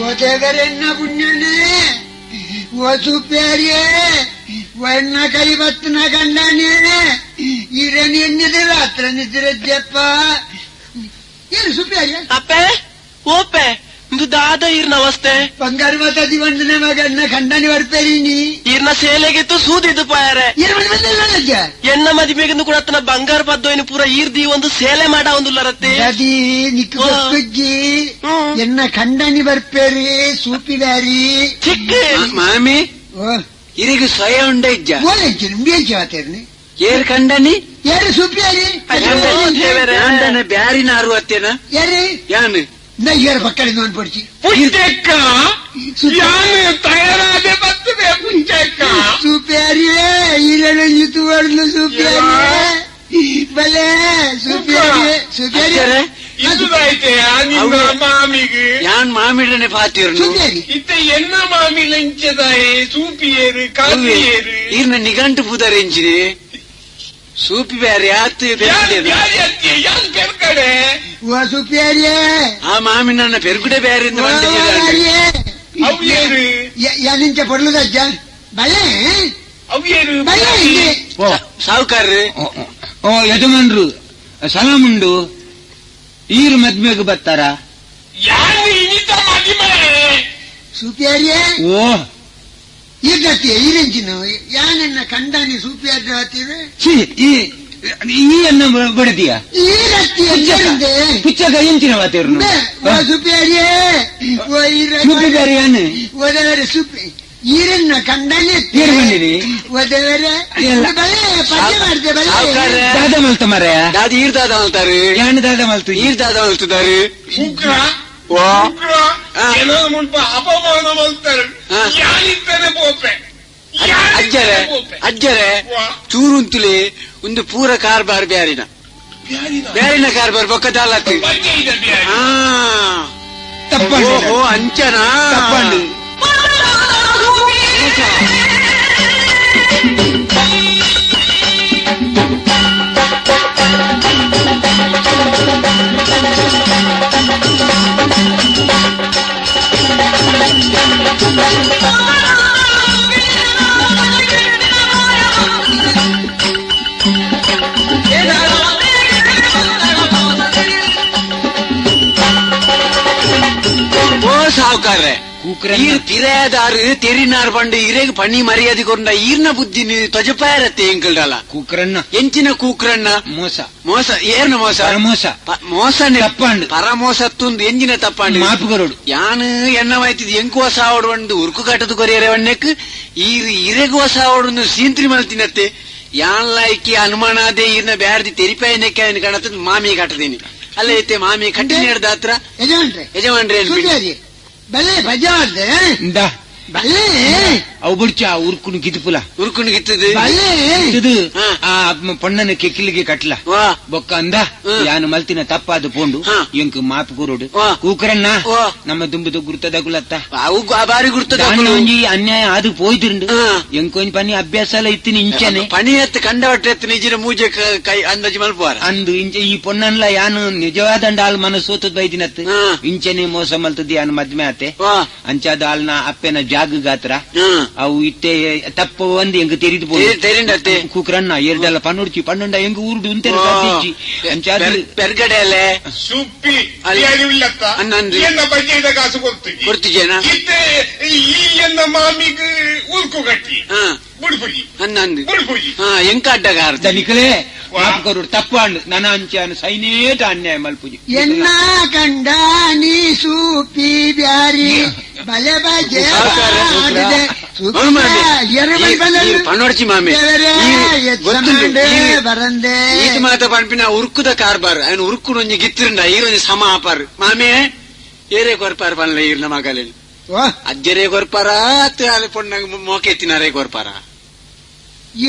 ಒದಗರೆನ್ನ ಪುಣ್ಯನೇ ಒಸುಪ್ಯಾರಿಯೇ ವಣ್ಣ ಕೈ ಬತ್ತನ ಗಂಡನೇ ಇರನಿ ಎನ್ನಿದೆ ರಾತ್ರ ನಿದ್ರಜ್ಜಪ್ಪ ಏನು ಸುಪ್ಯಾರಿಯ ಅಪ್ಪೆ ಓಪೆ ಇಂದು ದಾದ ಈರ್ನ ಅವಸ್ಥೆ ಬಂಗಾರ ಮಾತ ದಿವಂಡನೆ ಮಗನ್ನ ಖಂಡನೆ ಬರ್ಪೇರಿನಿ ಈರ್ನ ಸೇಲೆಗಿತ್ತು ಸೂದಿದ್ದು ಪಾಯರೆ ಎನ್ನ ಮದಿಮೆಗಿಂದು ಕೂಡ ತನ್ನ ಬಂಗಾರ ಪದ್ದೋಯ್ನು ಪೂರ ಈರ್ದಿ ಒಂದು ಸೇಲೆ ಮಾಡ ಒಂದು ಲರತ್ತೆ ಅದಿ ನಿಕ್ಕಿ ಎನ್ನ ಖಂಡನೆ ಬರ್ಪೇರಿ ಸೂಪಿದಾರಿ ಚಿಕ್ಕ ಮಾಮಿ ಇರಿಗೆ ಸ್ವಯ ಉಂಡ ಇಜ್ಜ ಓಲೆಂಚಿ ಏರ್ ಕಂಡನಿ ಯಾರು ಸೂಪಿಯಾರಿ ಬ್ಯಾರಿನ ಅರುವತ್ತೇನ ಯಾರು ಯಾನು ನಯ್ಯರ ಪಕ್ಕಳಿಂದ ಒಂದು ಪಡಿಸಿ ಪುಂಚೆಕ್ಕ ಯಾನು ತಯಾರಾದೆ ಬರ್ತದೆ ಪುಂಚೆಕ್ಕ ಸೂಪ್ಯಾರಿಯೇ ಇರಣಿತು ವರ್ಲು ಸೂಪ್ಯಾರಿಯೇ ಬಲೆ ಸೂಪ್ಯಾರಿಯೇ ಸೂಪ್ಯಾರಿಯೇ ಇದುದೈತೆ ನಿನ್ನ ಮಾಮಿಗೆ ಯಾನ್ ಮಾಮಿಡನೆ ಪಾತಿರ್ನು ಸುಂದರಿ ಇತ್ತ ಎನ್ನ ಮಾಮಿ ಲಂಚದಾಯೆ ಸೂಪಿಯೇರು ಕಾಫಿಯೇರು ಈರ್ನ ನಿಘಂಟು ಪುದರೆಂಚಿದೆ ಸೂಪಿ ಬೇರೆ ಆತು ಯಾನ್ ಪೆರ್ಕಡೆ ಓ ಸುಪ್ರಿಯರೇ ಆ ಮಾಮಿ ನನ್ನ ಪೆರ್ಗುಡೆ ಬೇರೆ ಅವ್ಯೇರು ಯಾನಿಂಚ ಪೊರ್ಲುದಜ್ಜ ಬಲೆ ಅವ್ಯೇರು ಬಲೆ ಹಿಂಗೆ ಸಾವುಕಾರ್ರಿ ಓ ಯಜಮಾನ್ರು ಸಲಾಮುಂಡು ಈರು ಮದ್ಮೆಗೆ ಬರ್ತಾರ ಯಾರು ಇನಿತ ಮದಿಮೆ ಸುಪ್ರಿಯರೇ ಓ ಈಗತ್ತಿ ಈರೆಂಚಿನ ಯಾನನ್ನ ಕಂಡಾನಿ ಸುಪ್ರಿಯರ ಹತ್ತಿರ ಛೀ, ಈ ಅನ್ನ ಬಡದಿಯ ಈರತ್ತಿ ಎಂಜರಿಂದೆ ಪಿಚ್ಚಗ ಎಂಚಿನ ವಾತೇರ್ನು ಓ ಸುಪ್ರಿಯರೇ ಓ ಸುದ್ದಿ ಬೇರೆ ಯಾನು ಒದವರೆ ಸುಪ್ಪಿ ಈರನ್ನ ಕಂಡಾನಿ ಏರು ಬಂದಿರಿ ಒದವರೆ ಇಲ್ಲ. ಬಲೆ ಪದ್ಯ ಮಾಡ್ದೆ ಬಲೆ ಸಾವುಕಾರ್ರೆ ದಾದ ಮಲ್ತ ಮರಯ ದಾದಿ ಈರ್ ದಾದ ಮಲ್ತಾರೆ ಯಾನು ದಾದ ಮಲ್ತು ಈರ್ ದಾದ ಮಲ್ತಿದ್ದಾರೆ ಉಗ್ರ ಓ ಉಗ್ರ ಏನೋ ಮುಲ್ಪ ಅಪಮಾನ ಮಾಡ್ತಾರೆ ಹಾ. ಯಾನಿದ್ದಾನೆ ಪೋಪೆ ಅಜ್ಜರೆ ಅಜ್ಜರೆ ಚೂರುಂತುಲೆ ಒಂದು ಪೂರ ಕಾರ್ಬಾರ್ ಬ್ಯಾರಿನ ಬ್ಯಾರಿನ ಕಾರ್ಬಾರ್ ಬೊಕ್ಕದಾಲತ್ತಿ ಹಾ ತಪ್ಪಂಡು ಓಹೋ ಅಂಚನಾ ತಪ್ಪಂಡು ಓ ಸಾವುಕಾರ್ರೆ ಕೂಕ್ರನ್ನ ಈರ್ ತಿರೆಯದಾರು ತೆರಿನಾರ್ ಬಂಡು ಇರೆಗ್ ಪಣಿ ಮರ್ಯಾದೆ ಕೊಂಡ ಈರ್ನ ಬುದ್ಧಿ ತೊಜಪಾಯರತ್ತೆ ಎಂಕಲ್ಡಲ್ಲ ಕೂಕ್ರನ್ನ ಎಂಚಿನ ಕೂಕ್ರಣ್ಣ ಮೋಸ ಮೋಸ ಏರ್ನ ಮೋಸ ಪರಮೋಸ ಮೋಸನೆ ತಪ್ಪಂಡು ಪರಮೋಸತ್ತೊಂದು ಎಂಜಿನ ತಪ್ಪಂಡು ಮಾಪುಗರುಡು ಯಾನು ಎನ್ನವಾಯ್ತಿದ್ ಎಂಕುವ ಸಾವಡು ಒಂದು ಉರ್ಕು ಕಟ್ಟದು ಕೊರಿಯರೆ ಒಣ್ಣೆಕ್ ಇರೆಗುವ ಸಾವಡು ಸೀಂತ್ರಿ ಮಲ್ತಿನತ್ತೆ ಯಾನ್ ಲಾಯ್ಕಿ ಅನುಮಾನಾದೆ ಈರ್ನ ಬ್ಯಾರ್ದಿ ತೆರಿಪಾಯನಕ್ಕೆ ಕಾಣತ್ತದ ಮಾಮಿ ಕಟ್ಟದೇನಿ ಅಲ್ಲ ಐತೆ ಮಾಮಿ ಕಟ್ಟಿ ಹಿಡ್ದ ಹತ್ರ ಯಜಮಾನ್ರೆ ಯಜಮಾನ್ರೆ ಸುಪ್ರಿಯರೇ ಬಲೆ ಪದ್ಯ ಮಾಡ್ದೆ ಇಂದ ಬಲೆ ಅವು ಬಿಡ್ಚ ಉರ್ಕುನು ಗಿದ್ಪುಲ ಉರ್ಕೊಂಡು ಗಿತ್ತದು ಬಲೆ ಇದು ಹಾ. ಆ ಪೊಣ್ಣನ ಕೆಕ್ಕಿಲಿಗೆ ಕಟ್ಲ ವಾ ಬೊಕ್ಕ ಅಂದ ಹ್ಮ್. ಯಾನು ಮಲ್ತಿನ ತಪ್ಪಾದ ಪೋಂಡು ಹಾ. ಎಂಕ್ ಮಾಪು ಕೂರೋಡು ವಾ. ಕೂಕರನ್ನ ವಾ. ನಮ್ಮ ದುಂಬುದು ಗುರ್ತದ ಗುಲತ್ತ ಅವು ಬಾರಿ ಗುರ್ತದ ಒಂಜಿ ಅನ್ಯಾಯ ಅದು ಪೋಯ್ದುಂಡು ಹಾ. ಎಂಕೊಂಜಿ ಪನಿ ಅಭ್ಯಾಸ ಎಲ್ಲ ಇತ್ತಿನ ಇಂಚನೆ ಪಣಿ ಎತ್ತು ಕಂಡ ಹೊಟ್ಟೆ ಎತ್ತು ನಿಜಿನ ಮೂಜೆ ಕೈ ಅಂದಾಜು ಮಲ್ಪುವಾರ ಅಂದು ಇಂಚ ಈ ಪೊಣ್ಣನ್ಲ ಯಾನು ನಿಜವಾದ ಹಾಲ್ ಮನಸ್ಸೋತದ್ ಬೈದಿನತ್ ಹಾ. ಇಂಚನೆ ಮೋಸ ಮಲ್ತದ್ ಯಾನು ಮದ್ಮೆ ಆತೆ ವಾ ಅಂಚಾದ ಹಾಲ್ನ ಅಪ್ಪೆನ ಜಾಗ ಗಾತ್ರ ಹ್ಮ್ ಅವು ಇತ್ತೆ ತಪ್ಪ ಒಂದು ಎಂಗ್ ತೆರಿದು ತೆರಿಂಡತ್ತೆ ಕೂಕ್ರನ್ನ ಎರಡೆಲ್ಲ ಪಣ್ಣುಡ್ಚಿ ಪಣ್ಣುಂಡ ಎಂಗ್ ಊರುಡು ಉಂತೆರ ಅಂಚಾದ ಪೆರ್ಗಡೆ ಅಲ್ಲೇ ಸುಪ್ಪಿ ಅಲ್ಲಿ. ಯಾರಿಲ್ಲತ್ತ ಅನ್ನಂದು. ಎನ್ನ ಬಗೆದ ಕಾಸು ಕೊಡ್ತೀವಿ ಕೊಡ್ತಿಜೇನ ಇತ್ತೆ ಈ ಎನ್ನ ಮಾಮಿಗೆ ಉರ್ಕು ಕಟ್ಟಿ ಹಾ ಬುಡ್ಪುಜಿ ಅನ್ನಂದು ಬುಡ್ಪುಜಿ ಹಾ ಎಂಕ ಅಡ್ಡಗಾರ ದನಿಕಲೇ ಮಾಪುಕರು ತಪ್ಪಾಂಡು ನನ್ನ ಅಂಚಾನು ಸೈನೇಟ ಅನ್ಯಾಯ ಮಲ್ಪುಜಿ ಎನ್ನ ಕಂಡ ನೀ ಸೂಪಿ ಬ್ಯಾರಿ ಬಲೆ ಬಗೆ ಮಾಡಿದೆ ಪಣ್ಣೊಡ್ಚಿ ಮಾಮಿ ಬರಂದೆ ಈತ ಮಾತ ಪಂಪಿನ ಉರುಕುದ ಕಾರ್ಬಾರ್ ఆయన ఉరుక్కుడు ಒಂಜಿ గిత్తిరుండ ఈరోజు సమ ఆపారు మామే ఏరే కొరపారు పనులు ఈరిన మగలు ಓ అజ్జరే కొరపారా అత్తాలి పొన్న మోకెత్తినారే కొరపారా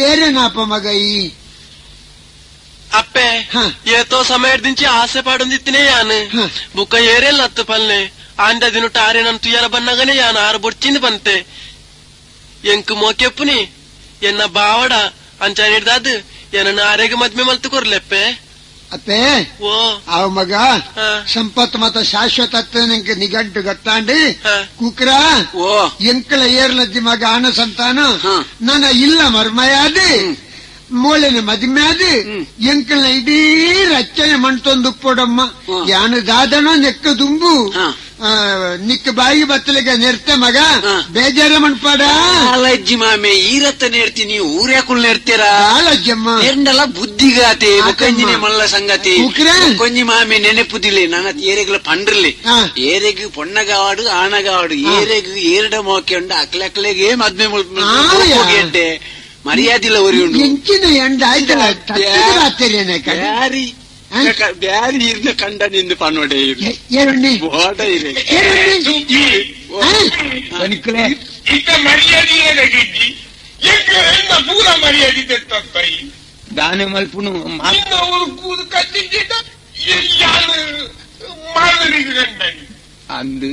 ಏರೇನಪ್ಪ ಮಗ ಈ ಅಪ್ಪೆ ಹಾ. ಏತೋ ಸಮಯದಿಂಚಿ ಆಸೆ ಪಾಡೊಂದಿತ್ತಿನೇ ಯಾನ್ ಹಾ. ಬುಕ್ಕ ಏರೆಲ್ಲ ಹತ್ತು ಪಲ್ಲೆ ಆಂಡ ದಿನ ಟಾರೆ ನನ್ ತುಯ್ಯಾರ ಬನ್ನಗನೆ ಯಾನ್ ಆರು ಬೊಡ್ಚಿಂದ ಬಂತೆ ಎಂಕ್ ಮೋಕೆಪ್ಪುನಿ ಎನ್ನ ಬಾವಡ ಅಂಚಾನ್ ಹಿಡ್ದಾದ್ ಏನನ್ನ ಆರೆಗೆ ಮದ್ಮೆ ಮಲ್ತು ಕೊರ್ಲೆಪ್ಪೆ ಅಪ್ಪೆ ಓ ಅವ ಮಗ ಹಾ. ಸಂಪತ್ ಮತ ಶಾಶ್ವತ ನಿಂಗೆ ನಿಘಂಟು ಗತ್ತಾಂಡಿ ಹಾ. ಕುಕ್ರ ఓ ಎಂಕಲ ಏರ್ಲದ್ದಿ ಮಗ ಆನ ಸಂತಾನ ಹಾ. ನನ್ನ ಇಲ್ಲ ಮರ್ಮಯಾದಿ ಮೂಳೆನ ಮದಿಮ್ಯಾದಿ ಎಂಕಲ್ನ ಇಡೀ ರಚ್ಚನೆ ಮಣ್ತೊಂದು ಉಪ್ಪೊಡಮ್ಮ ಹ್ಮ್. ಯಾನು ದಾದನೋ ನೆಕ್ಕ ದುಂಬು ಹಾ. ನಿಕ್ಕ ಬಾಯಿ ಬತ್ತಲಿಗೆ ನೆರ್ತೆ ಮಗ ಹಾ. ಬೇಜಾರ ಮಣ್ಪಾಡ ಅಜ್ಜಿ ಮಾಮೆ ಈರತ್ತ ನೇರ್ತೀನಿ ಊರ್ಯಾಕುಲ್ ನೇರ್ತೀರಾ ಹಾಲಜ್ಜಮ್ಮ నేర్ండల బుద్ధిగాతే ఆకమ్మ. ఒకంజిని మల్ల సంగతి ఉక్రే. కొంచెం ఆమె నెనపుదిలే నాన్న ఏరెగుల పండ్రలే ఆ. ఏరెగు పొన్నగావాడు ఆనగావాడు ఏరెగు ఏరడ మోకే ఉండ అక్కలక్కలేగే మద్మె ಆವಯ್ಯ. అంటే ಮರ್ಯಾದಿಲ್ಲ ಒರಿ ಉಂಡು ಎಂಚಿನ ಎಂಡ ಆಯ್ತಲ್ಲ ತತ್ತಿಗೆ ಬಾತ್ತೇನೆ ಬ್ಯಾರಿ ಆ? ಬ್ಯಾರಿ ಇರ್ನ ಕಂಡ ನಿಂದು ಪನ್ನೋಡೆ ಇರು ಏರುಣ್ಣಿ ಬೋಟ ಇರೆ ಏರುಣ್ಣಿ ದನಿಕಲೇ ಇತ್ತ ಮರ್ಯಾದೆಯೇ ಗಿಡ್ಡಿ ಎನ್ನ ಪೂರ ಮರ್ಯಾದೆ ತೆತ್ತೈ ದಾನೆ ಮಲ್ಪುನು ಇನ್ನ ಉರ್ಕುದು ಕಟ್ಟಿದ್ದ ಯಾನು ಮಾದರಿಗೆ ಗಂಡನಿ ಅಂದು